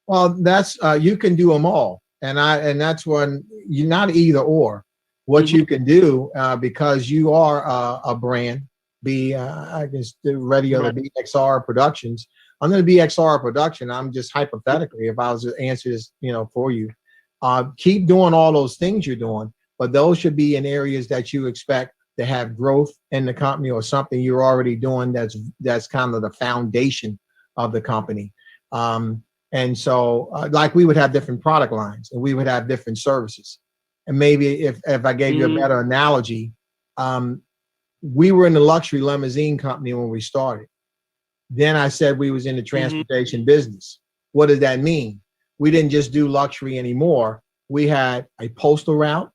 Well, that's you can do them all, and that's when you're not either or. What you can do because you are a brand. I guess the radio, the BXR Productions. I'm going to BXR Production. I'm just hypothetically, if I was to answer this, for you, keep doing all those things you're doing, but those should be in areas that you expect to have growth in the company, or something you're already doing that's kind of the foundation of the company. And so like we would have different product lines and we would have different services. And maybe if I gave you a better analogy, we were in the luxury limousine company when we started. Then I said we was in the transportation business. What does that mean? We didn't just do luxury anymore. We had a postal route.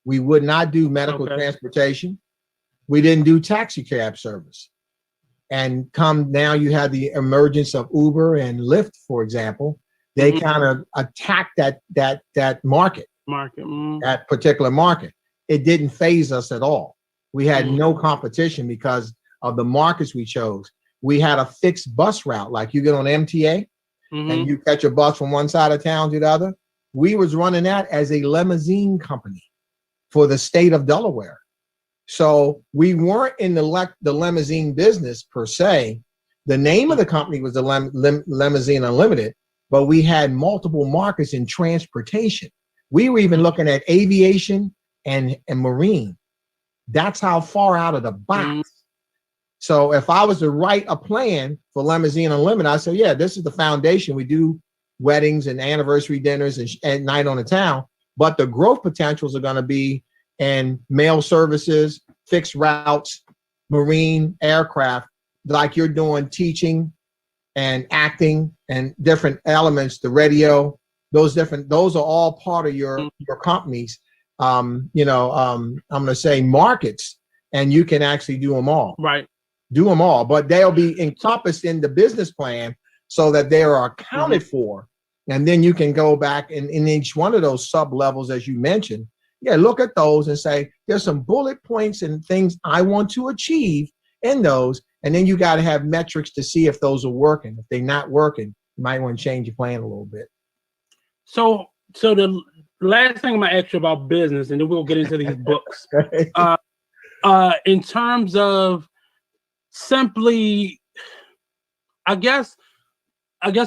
We would not do medical transportation. We didn't do taxi cab service. And now you have the emergence of Uber and Lyft, for example. They kind of attacked that market, that particular market. It didn't phase us at all. We had no competition because of the markets we chose. We had a fixed bus route, like you get on MTA and you catch a bus from one side of town to the other. We was running that as a limousine company for the state of Delaware. So we weren't in the limousine business per se. The name of the company was the Limousine Unlimited, but we had multiple markets in transportation. We were even looking at aviation and marine. That's how far out of the box. So if I was to write a plan for Limousine Unlimited, I said, yeah, this is the foundation. We do weddings and anniversary dinners and night on the town. But the growth potentials are going to be in mail services, fixed routes, marine, aircraft, like you're doing teaching and acting and different elements, the radio, those are all part of your companies, I'm going to say markets, and you can actually do them all. Right. Do them all, but they'll be encompassed in the business plan so that they are accounted for. And then you can go back and in each one of those sub levels, as you mentioned, look at those and say, there's some bullet points and things I want to achieve in those. And then you got to have metrics to see if those are working. If they're not working, you might want to change your plan a little bit. So the last thing I'm going to ask you about business, and then we'll get into these books. In terms of simply, I guess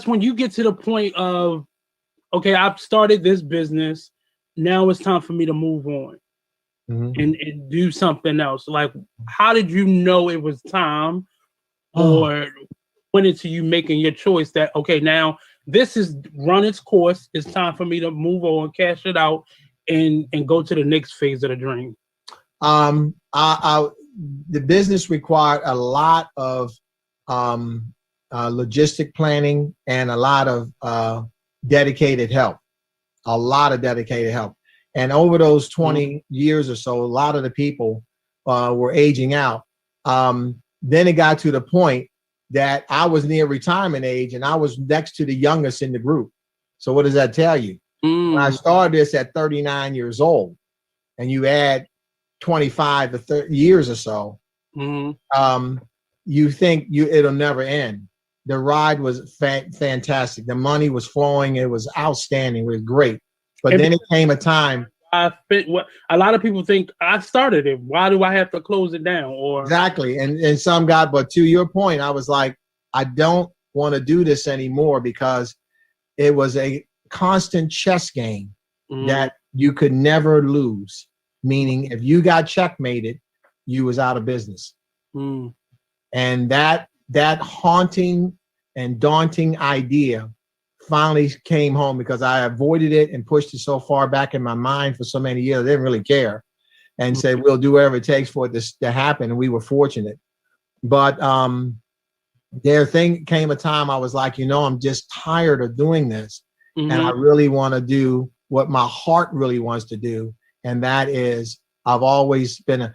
when you get to the point of, okay, I've started this business, now it's time for me to move on and do something else. Like, how did you know it was time, or when into you making your choice that, okay, now this is run its course, it's time for me to move on, cash it out, and go to the next phase of the dream? The business required a lot of logistic planning and a lot of dedicated help. And over those 20 years or so, a lot of the people were aging out. Then it got to the point that I was near retirement age and I was next to the youngest in the group. So what does that tell you? When I started this at 39 years old, and you add 25 to 30 years or so, you think it'll never end. The ride was fantastic. The money was flowing. It was outstanding. It was great. But then it came a time. A lot of people think I started it. Why do I have to close it down? Or exactly. And some got, but to your point, I was like, I don't want to do this anymore because it was a constant chess game that you could never lose. Meaning if you got checkmated, you was out of business. And that haunting and daunting idea finally came home because I avoided it and pushed it so far back in my mind for so many years. I didn't really care and said, we'll do whatever it takes for it to happen. And we were fortunate. But there came a time I was like, I'm just tired of doing this. And I really want to do what my heart really wants to do. And that is, I've always been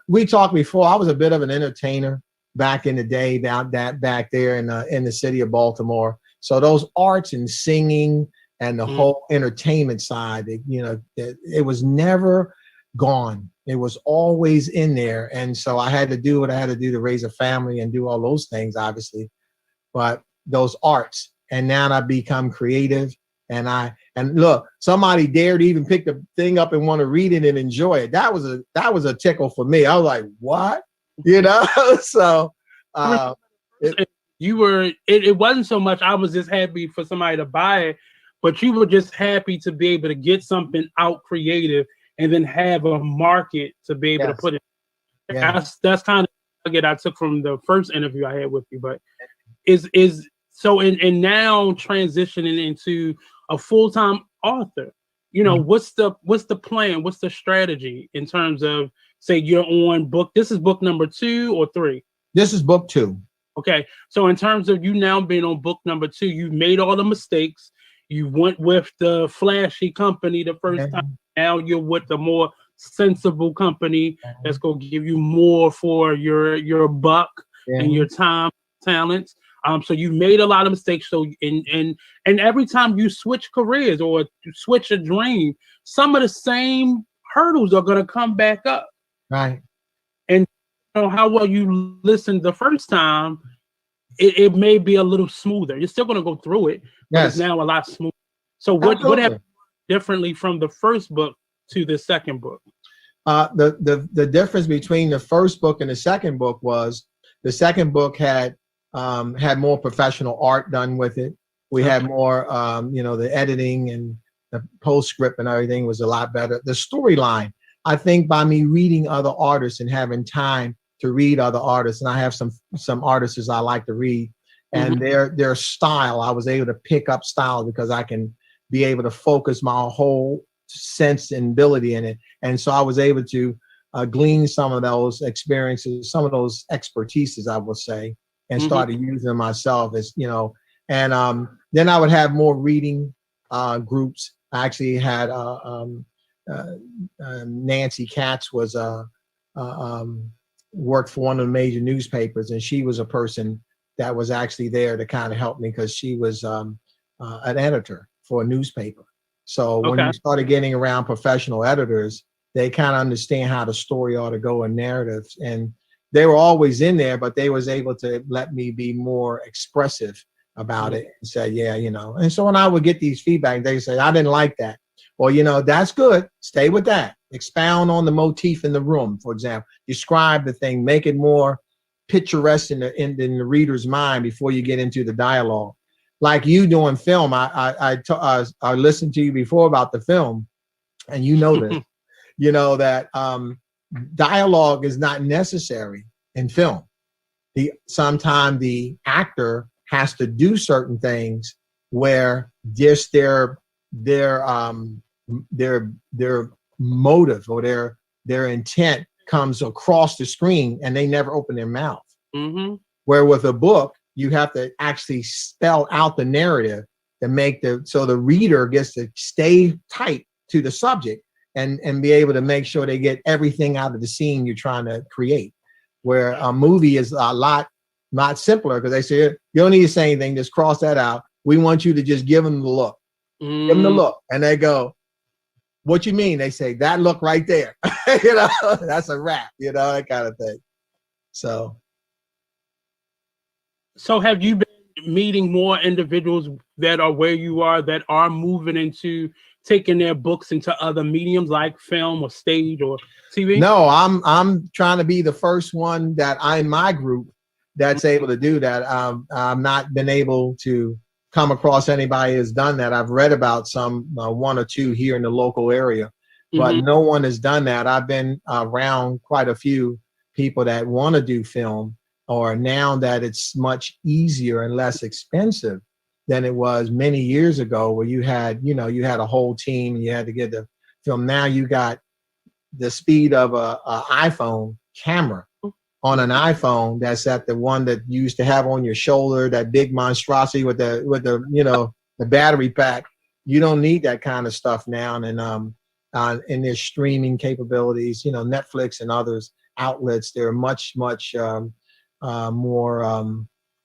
we talked before, I was a bit of an entertainer back in the day, back there in the city of Baltimore. So those arts and singing and the whole entertainment side, it was never gone. It was always in there. And so I had to do what I had to do to raise a family and do all those things, obviously. But those arts, and now I become creative. And look, somebody dared to even pick the thing up and want to read it and enjoy it. That was a tickle for me. I was like, what? So it wasn't so much I was just happy for somebody to buy it, but you were just happy to be able to get something out creative and then have a market to be able to put it. That's kind of what I took from the first interview I had with you. But is so and now transitioning into a full-time author, what's the plan? What's the strategy in terms of, say, you're on book? This is book number 2 or 3? This is book 2. Okay, so in terms of you now being on book number 2, you made all the mistakes. You went with the flashy company the first time. Now you're with the more sensible company that's going to give you more for your buck and your time, talents. So you made a lot of mistakes. So and every time you switch careers or you switch a dream, some of the same hurdles are going to come back up. Right. And how well you listened the first time, it may be a little smoother. You're still going to go through it, but it's now a lot smoother. So what happened differently from the first book to the second book? The difference between the first book and the second book was the second book had more professional art done with it. We had more, the editing and the postscript and everything was a lot better. The storyline, I think, by me reading other artists and having time to read other artists, and I have some artists I like to read, and their style, I was able to pick up style because I can be able to focus my whole sense and ability in it. And so I was able to glean some of those experiences, some of those expertises, I will say, and started using them myself as, and then I would have more reading groups. I actually had Nancy Katz was worked for one of the major newspapers, and she was a person that was actually there to kind of help me because she was an editor for a newspaper. So when you started getting around professional editors, they kind of understand how the story ought to go in narratives. And they were always in there, but they was able to let me be more expressive about it and say, And so when I would get these feedback, they say, I didn't like that. Well, that's good. Stay with that. Expound on the motif in the room, for example. Describe the thing, make it more picturesque in the reader's mind before you get into the dialogue. Like you doing film, I listened to you before about the film, and this, that dialogue is not necessary in film. Sometimes the actor has to do certain things where just their motive or their intent comes across the screen, and they never open their mouth. Where with a book, you have to actually spell out the narrative to make so the reader gets to stay tight to the subject and be able to make sure they get everything out of the scene you're trying to create. Where a movie is a lot simpler, because they say you don't need to say anything, just cross that out. We want you to just give them the look. Give them the look, and they go, "What you mean?" They say, "That look right there." That's a wrap. That kind of thing. So have you been meeting more individuals that are where you are, that are moving into taking their books into other mediums like film or stage or TV? No, I'm trying to be the first one that in my group that's able to do that. I've not been able to come across anybody who's done that. I've read about some one or two here in the local area, but no one has done that. I've been around quite a few people that want to do film, or now that it's much easier and less expensive than it was many years ago, where you had a whole team and you had to get the film. Now you got the speed of a iPhone camera on an iPhone that's at the one that you used to have on your shoulder, that big monstrosity with the battery pack. You don't need that kind of stuff now. And their streaming capabilities, Netflix and others outlets, they're much more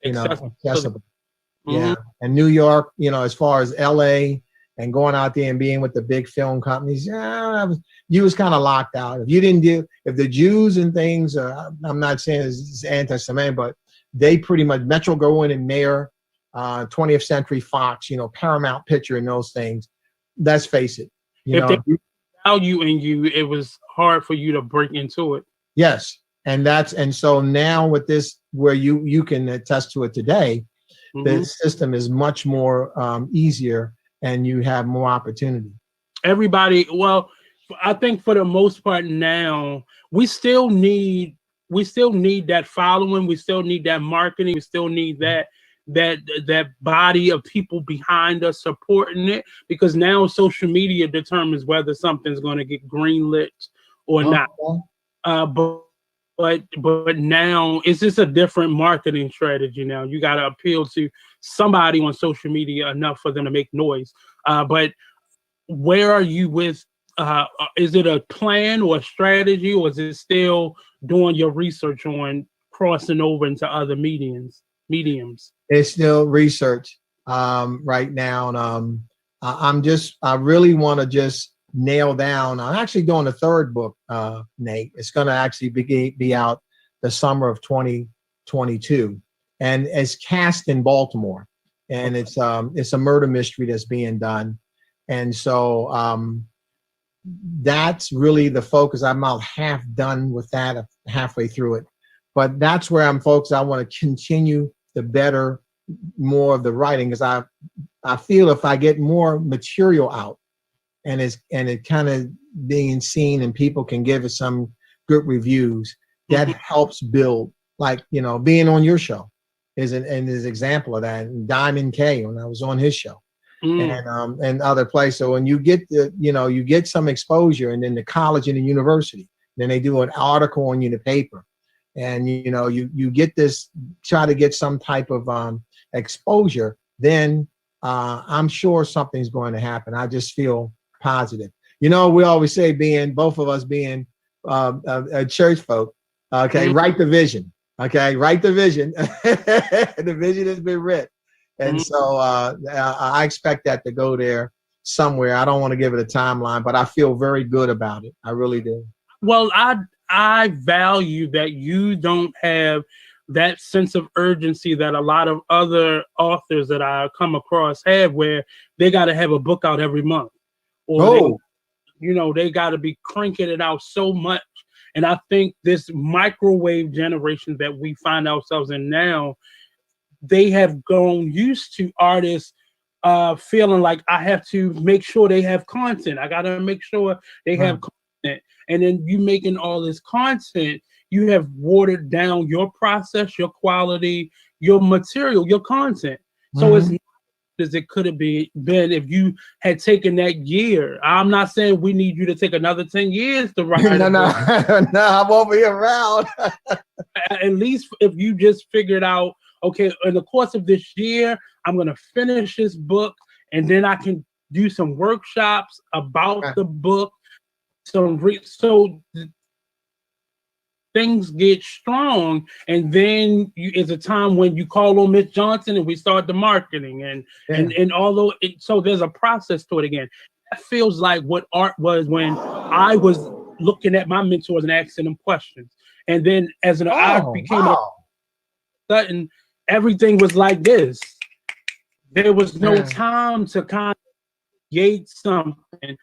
accessible. Yeah. And New York, as far as LA and going out there and being with the big film companies, you was kind of locked out. If the Jews and things, I'm not saying it's anti-Semitic, but they pretty much, Metro Goldwyn and Mayer, 20th Century Fox, Paramount Picture and those things, let's face it. If they value in you, it was hard for you to break into it. Yes. And so now with this, where you can attest to it today, the system is much more easier, and you have more opportunity. I think for the most part now, we still need that following, we still need that marketing, we still need that body of people behind us supporting it, because now social media determines whether something's going to get greenlit or not. But now it's just a different marketing strategy. Now you got to appeal to somebody on social media enough for them to make noise. But where are you with? Is it a plan or a strategy, or is it still doing your research on crossing over into other mediums? It's still research right now. And I really want to just nail down. I'm actually doing the third book, Nate. It's going to actually be out the summer of 2022, and it's cast in Baltimore, and it's a murder mystery that's being done, and so that's really the focus. I'm about half done with that, halfway through it, but that's where I'm focused. I want to continue to better more of the writing, because I feel if I get more material out, and it kind of being seen and people can give it some good reviews, that helps build, like, being on your show is an example of that. And Diamond K, when I was on his show, and other places. So when you get you get some exposure, and then the college and the university, then they do an article on you in the paper, and you get this, try to get some type of exposure, then I'm sure something's going to happen. I just feel positive. We always say, both of us being church folk, write the vision. Write the vision. The vision has been written. And so I expect that to go there somewhere. I don't want to give it a timeline, but I feel very good about it. I really do. Well, I value that you don't have that sense of urgency that a lot of other authors that I come across have, where they got to have a book out every month, or they got to be cranking it out so much. And I think this microwave generation that we find ourselves in now, they have grown used to artists feeling like, I have to make sure they have content. I got to make sure they have content. And then you making all this content, you have watered down your process, your quality, your material, your content. So it's not as it could have been if you had taken that year. I'm not saying we need you to take another 10 years to write. No, I won't be around. At least if you just figured out, okay, in the course of this year, I'm going to finish this book, and then I can do some workshops about the book. so things get strong, and then it's a time when you call on Miss Johnson and we start the marketing and although so there's a process to it again. That feels like what art was when I was looking at my mentors and asking them questions, and then as I became a sudden everything was like this. There was no time to kind of create something.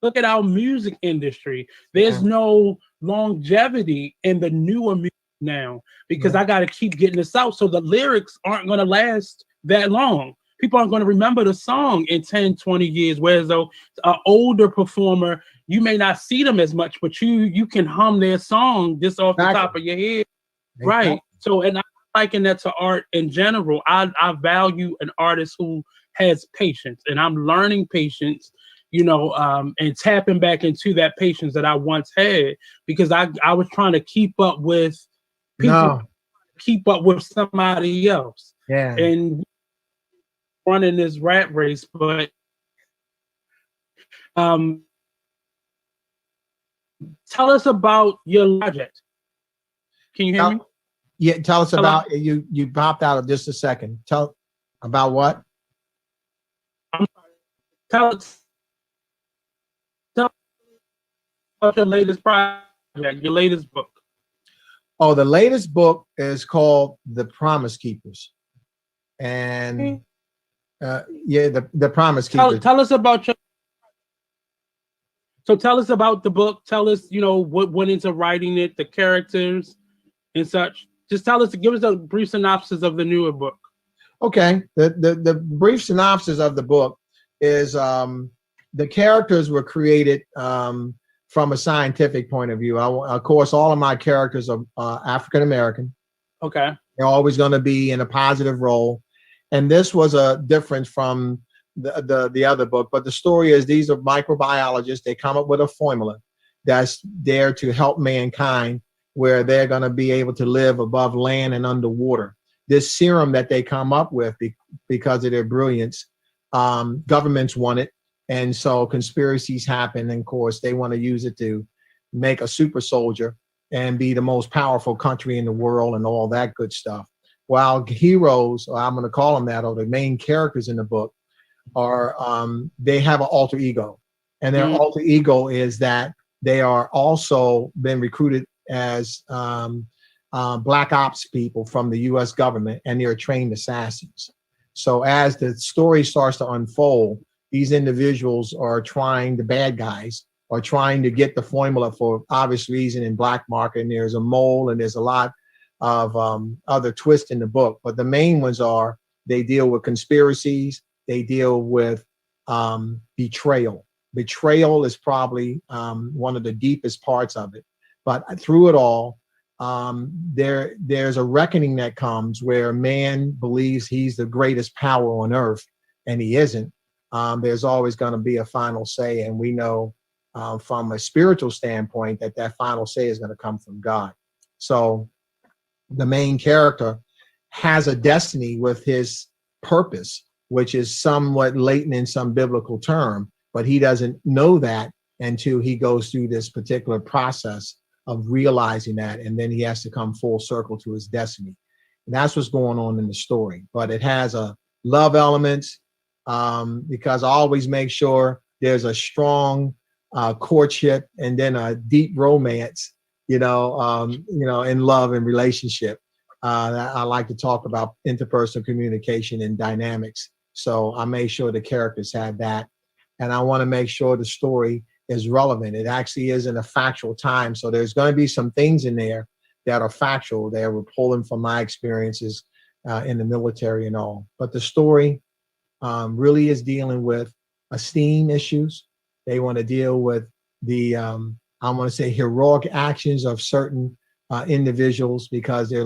Look at our music industry. There's no longevity in the newer music now because I got to keep getting this out. So the lyrics aren't going to last that long. People aren't going to remember the song in 10, 20 years. Whereas though an older performer, you may not see them as much, but you can hum their song just off the top of your head. Right. So, and I'm liking that to art in general. I value an artist who has patience, and I'm learning patience, and tapping back into that patience that I once had because I was trying to keep up with people, keep up with somebody else. Yeah. And running this rat race, but tell us about your project. Can you hear me? Yeah, tell us about you. You popped out of just a second. Tell about what? Tell us about your latest project, your latest book. Oh, the latest book is called The Promise Keepers, and the Promise Keepers. Tell us about your. So tell us about the book. Tell us, what went into writing it, the characters, and such. Just give us a brief synopsis of the newer book. Okay, the brief synopsis of the book is the characters were created from a scientific point of view. Of course, all of my characters are African American. Okay, they're always going to be in a positive role, and this was a difference from the other book. But the story is these are microbiologists. They come up with a formula that's there to help mankind, where they're going to be able to live above land and underwater. This serum that they come up with because of their brilliance, governments want it. And so conspiracies happen. And of course, they want to use it to make a super soldier and be the most powerful country in the world and all that good stuff. While heroes, or I'm going to call them that, or the main characters in the book, are they have an alter ego. And their alter ego is that they are also been recruited as black ops people from the US government, and they're trained assassins. So as the story starts to unfold, these individuals the bad guys are trying to get the formula for obvious reason in black market, and there's a mole and there's a lot of other twists in the book. But the main ones are they deal with conspiracies, they deal with betrayal. Betrayal is probably one of the deepest parts of it. But through it all, there's a reckoning that comes where man believes he's the greatest power on earth, and he isn't. There's always going to be a final say, and we know from a spiritual standpoint that final say is going to come from God. So the main character has a destiny with his purpose, which is somewhat latent in some biblical term, but he doesn't know that until he goes through this particular process of realizing that, and then he has to come full circle to his destiny. And that's what's going on in the story. But it has a love element because I always make sure there's a strong courtship and then a deep romance, in love and relationship. I like to talk about interpersonal communication and dynamics. So I made sure the characters had that. And I want to make sure the story is relevant. It actually is in a factual time. So there's going to be some things in there that are factual. They were pulling from my experiences in the military and all. But the story really is dealing with esteem issues. They want to deal with the, I want to say, heroic actions of certain individuals, because they're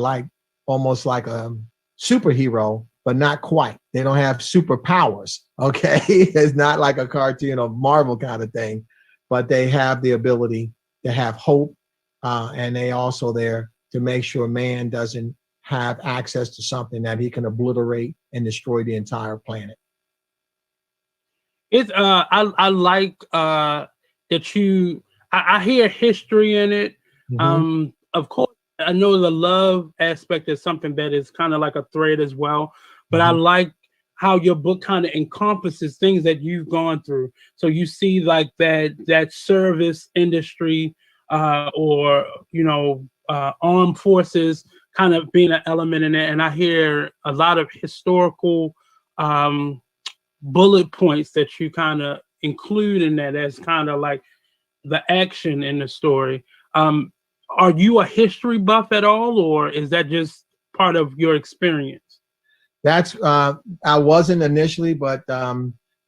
almost like a superhero, but not quite. They don't have superpowers. Okay. It's not like a cartoon or Marvel kind of thing, but they have the ability to have hope. And they also there to make sure man doesn't have access to something that he can obliterate and destroy the entire planet. I like that I hear history in it. Of course, I know the love aspect is something that is kind of like a thread as well, but I like how your book kind of encompasses things that you've gone through. So you see like that service industry, or armed forces kind of being an element in it. And I hear a lot of historical bullet points that you kind of include in that as kind of like the action in the story. Are you a history buff at all, or is that just part of your experience? That's I wasn't initially, but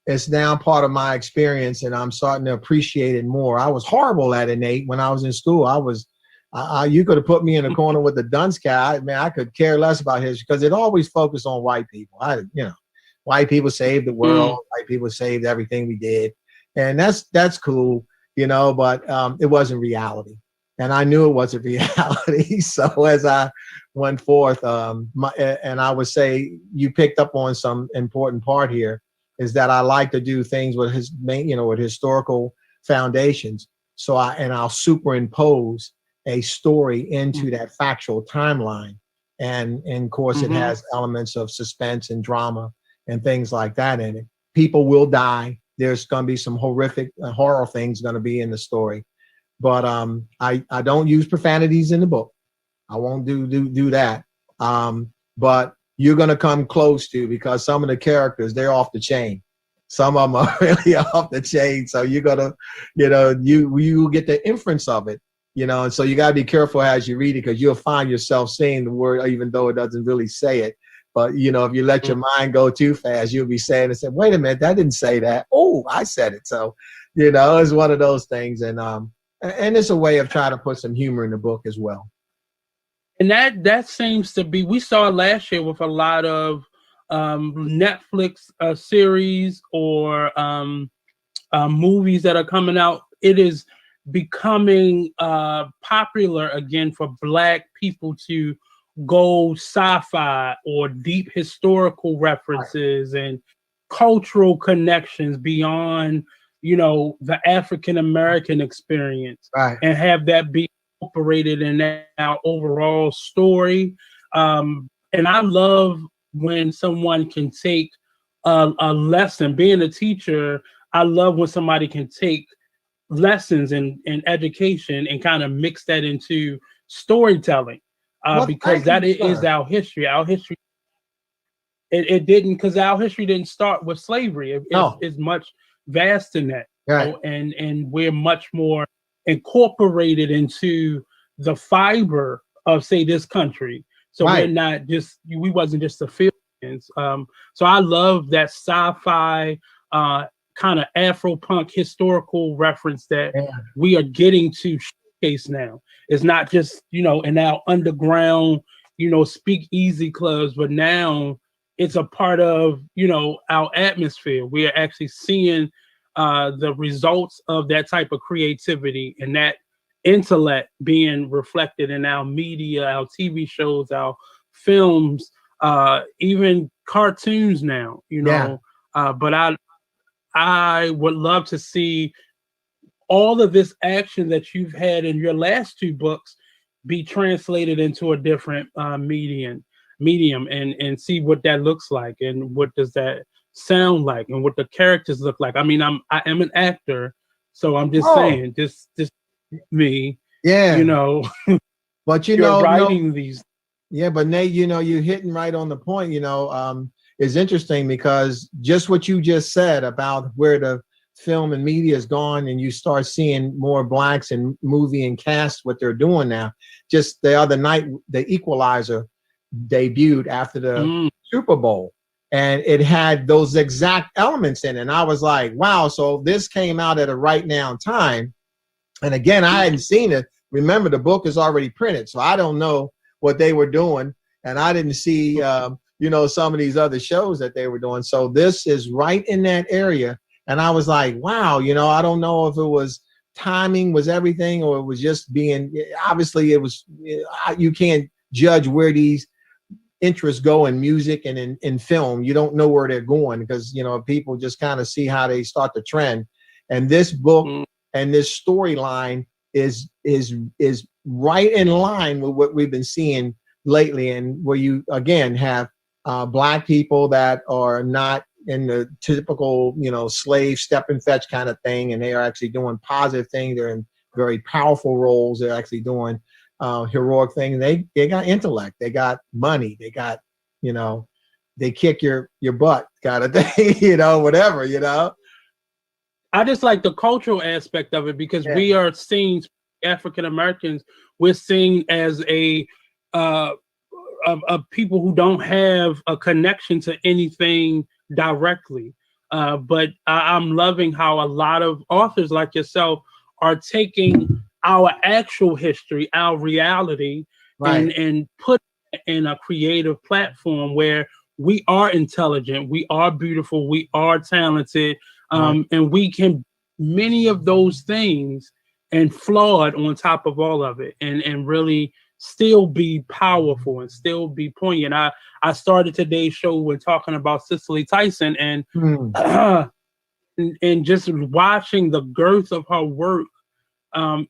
it's now part of my experience, and I'm starting to appreciate it more. I was horrible at it, Nate, when I was in school. You could have put me in a corner with the dunce guy. Man, I could care less about history because it always focused on white people. White people saved the world. White people saved everything we did, and that's cool, but it wasn't reality. And I knew it wasn't reality. So as I went forth, and I would say you picked up on some important part here, is that I like to do things with with historical foundations. So I'll superimpose a story into that factual timeline. And of course, it has elements of suspense and drama and things like that in it. People will die. There's going to be some horrific horror things going to be in the story. But I don't use profanities in the book. I won't do that. But you're gonna come close to, because some of the characters, they're off the chain. Some of them are really off the chain. So you're gonna, you get the inference of it, and so you gotta be careful as you read it, because you'll find yourself saying the word even though it doesn't really say it. But if you let your mind go too fast, you'll be saying and say, wait a minute, that didn't say that. Oh, I said it. So, it's one of those things. And it's a way of trying to put some humor in the book as well. And that seems to be, we saw last year with a lot of Netflix series or movies that are coming out. It is becoming popular again for Black people to go sci-fi or deep historical references and cultural connections beyond the African American experience, and have that be incorporated in our overall story. And I love when someone can take a lesson. Being a teacher, I love when somebody can take lessons in education and kind of mix that into storytelling, because that is our history. Our history, it didn't, because our history didn't start with slavery. It's much vast in that, and we're much more incorporated into the fiber of, say, this country. So we're not just, we wasn't just the Philippines. So I love that sci-fi kind of Afro-punk historical reference that we are getting to showcase now. It's not just in our underground speak easy clubs, but now it's a part of our atmosphere. We are actually seeing the results of that type of creativity and that intellect being reflected in our media, our TV shows, our films, even cartoons now. But I would love to see all of this action that you've had in your last two books be translated into a different medium and see what that looks like, and what does that sound like, and what the characters look like. I mean, I am an actor, so I'm just saying, just me, but you're writing these. Yeah, but Nate, you're hitting right on the point. It's interesting because just what you just said about where the film and media has gone, and you start seeing more Blacks in movie and cast, what they're doing now. Just the other night, the Equalizer debuted after the Super Bowl, and it had those exact elements in it. And I was like, wow, so this came out at a right now time. And again, I hadn't seen it. Remember, the book is already printed, so I don't know what they were doing, and I didn't see some of these other shows that they were doing. So this is right in that area. And I was like, wow, I don't know if it was timing was everything, or it was just being, obviously it was, you can't judge where these interests go in music and in film. You don't know where they're going, because, people just kind of see how they start to trend. And this book And this storyline is right in line with what we've been seeing lately, and where you again have Black people that are not in the typical, slave step and fetch kind of thing, and they are actually doing positive things. They're in very powerful roles. They're actually doing heroic things. They got intellect. They got money. They got, they kick your butt kind of thing, whatever, I just like the cultural aspect of it, because we are seen, African Americans, we're seen as a people who don't have a connection to anything directly. But I'm loving how a lot of authors like yourself are taking our actual history, our reality, and put it in a creative platform where we are intelligent, we are beautiful, we are talented, and we can many of those things and flawed on top of all of it, and really still be powerful and still be poignant. I started today's show with talking about Cicely Tyson, and and just watching the girth of her work,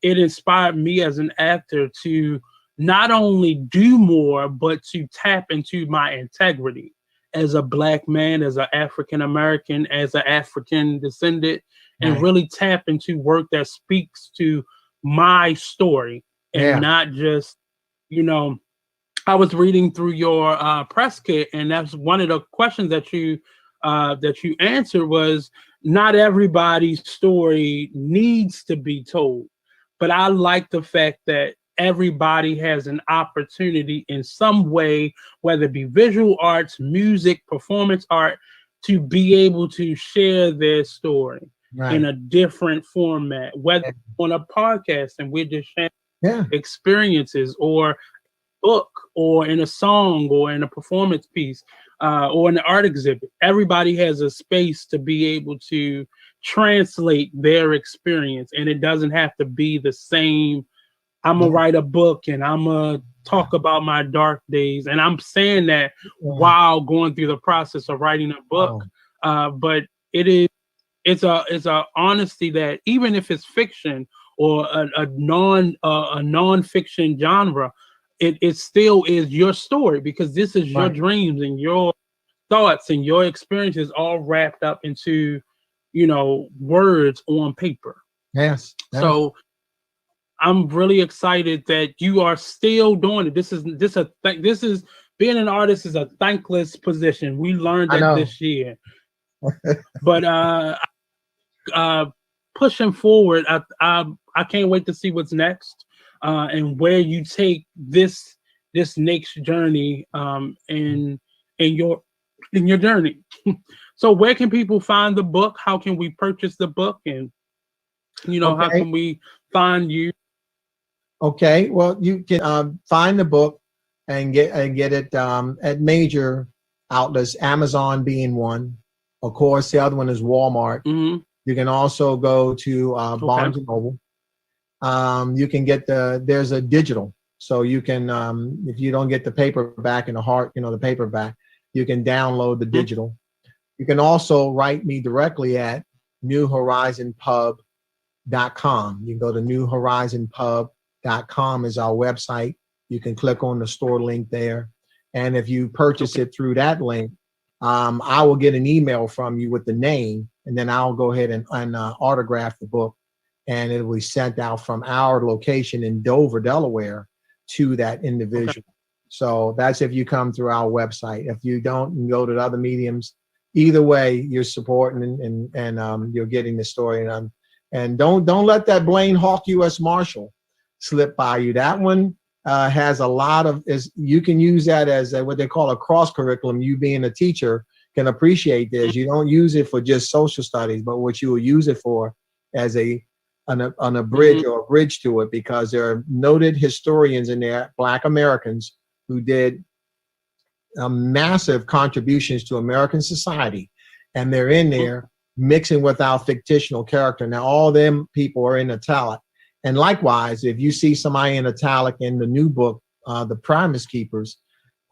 it inspired me as an actor to not only do more, but to tap into my integrity as a Black man, as an African American, as an African descendant, and really tap into work that speaks to my story, and not just, I was reading through your press kit, and that's one of the questions that you answered was, not everybody's story needs to be told. But I like the fact that everybody has an opportunity in some way, whether it be visual arts, music, performance art, to be able to share their story in a different format, whether on a podcast and we're just sharing experiences, or book, or in a song, or in a performance piece, or in an art exhibit. Everybody has a space to be able to translate their experience, and it doesn't have to be the same. I'm gonna write a book and I'm gonna talk about my dark days, and I'm saying that while going through the process of writing a book. But it's a honesty that even if it's fiction or a non-fiction genre, it still is your story, because this is your dreams and your thoughts and your experiences all wrapped up into, words on paper. So I'm really excited that you are still doing it. This is being an artist is a thankless position. We learned that this year. But pushing forward, I can't wait to see what's next, and where you take this next journey, in your journey. So where can people find the book? How can we purchase the book? And how can we find you? Okay, well, you can find the book and get it at major outlets, Amazon being one. Of course, the other one is Walmart. You can also go to Barnes and Noble. You can get there's a digital, so you can if you don't get the paperback and the paperback, you can download the digital. You can also write me directly at newhorizonpub.com. You can go to newhorizonpub.com is our website. You can click on the store link there, and if you purchase it through that link, I will get an email from you with the name, and then I'll go ahead and autograph the book, and it will be sent out from our location in Dover, Delaware, to that individual. So that's if you come through our website. If you don't, you can go to the other mediums. Either way, you're supporting and you're getting the story. And don't let that Blaine Hawk U.S. Marshal slip by you. That one has a lot of you can use that as what they call a cross curriculum. You being a teacher can appreciate this. You don't use it for just social studies, but what you will use it for as an bridge or a bridge to it, because there are noted historians in there, Black Americans, who did massive contributions to American society, and they're in there mixing with our fictional character. Now, all them people are in italic. And likewise, if you see somebody in italic in the new book, The Promise Keepers,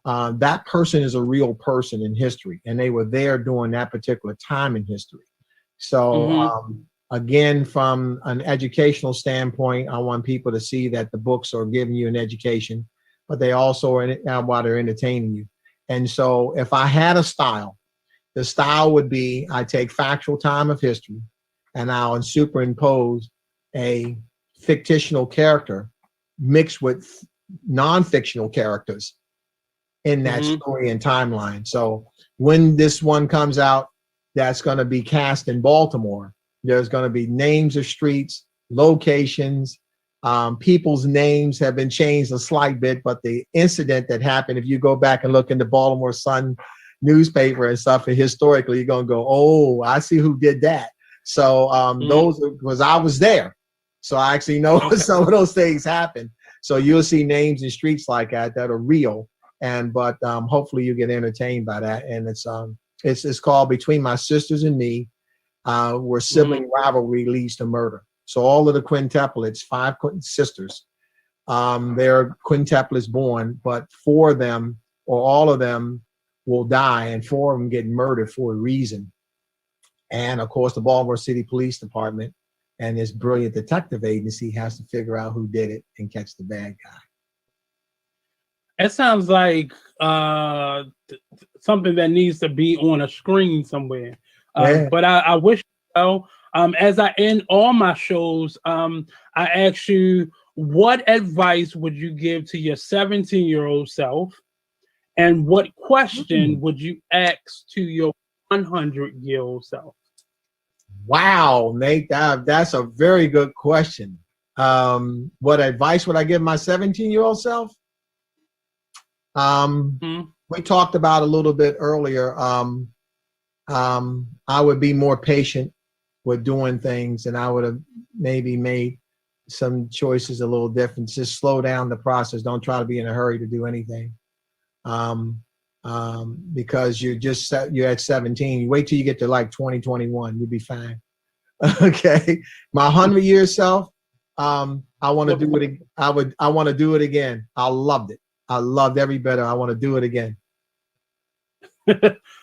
that person is a real person in history, and they were there during that particular time in history. So Again, from an educational standpoint, I want people to see that the books are giving you an education, but they also are while they're entertaining you. And so if I had a style, the style would be I take factual time of history and I'll superimpose a fictional character mixed with non-fictional characters in that story and timeline. So when this one comes out, that's going to be cast in Baltimore. There's going to be names of streets, locations, people's names have been changed a slight bit, but the incident that happened, if you go back and look in the Baltimore Sun newspaper and stuff, and historically, you're going to go, oh, I see who did that. So those, because I was there. So I actually know some of those things happen. So you'll see names and streets like that that are real. But hopefully you get entertained by that. And it's called Between My Sisters and Me, where sibling rivalry leads to murder. So all of the quintuplets, 5 sisters, they're quintuplets born, but 4 of them or all of them will die, and 4 of them get murdered for a reason. And of course, the Baltimore City Police Department and this brilliant detective agency has to figure out who did it and catch the bad guy. It sounds like something that needs to be on a screen somewhere. But I wish, as I end all my shows, I ask you, what advice would you give to your 17-year-old self? And what question would you ask to your 100-year-old self? Wow, Nate, that's a very good question. What advice would I give my 17-year-old self? We talked about a little bit earlier. I would be more patient with doing things, and I would have maybe made some choices a little different. Just slow down the process. Don't try to be in a hurry to do anything. Because you're at 17. You wait till you get to like 20, 21, you'll be fine. Okay. My 100-year self, I want to do it. I want to do it again. I loved it. I loved every bit of it. I want to do it again.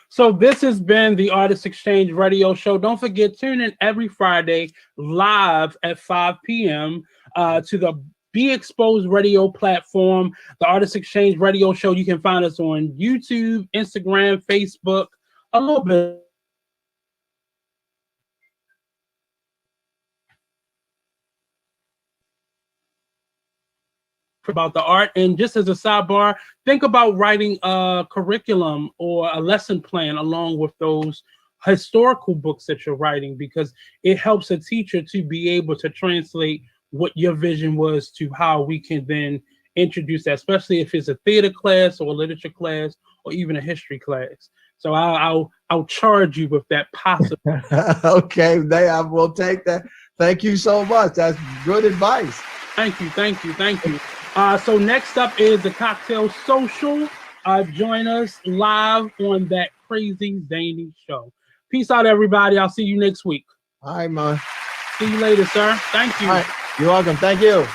So this has been the Artist Exchange Radio Show. Don't forget, tune in every Friday live at 5 p.m. To the Be Exposed radio platform, the Artist Exchange Radio Show. You can find us on YouTube, Instagram, Facebook, a little bit about the art. And just as a sidebar, think about writing a curriculum or a lesson plan along with those historical books that you're writing, because it helps a teacher to be able to translate what your vision was to how we can then introduce that, especially if it's a theater class or a literature class or even a history class. So I'll charge you with that possible. Okay, I will take that. Thank you so much. That's good advice. Thank you. So next up is the Cocktail Social. Join us live on that crazy zany show. Peace out, everybody. I'll see you next week. All right, man. See you later, sir. Thank you. All right. You're welcome. Thank you.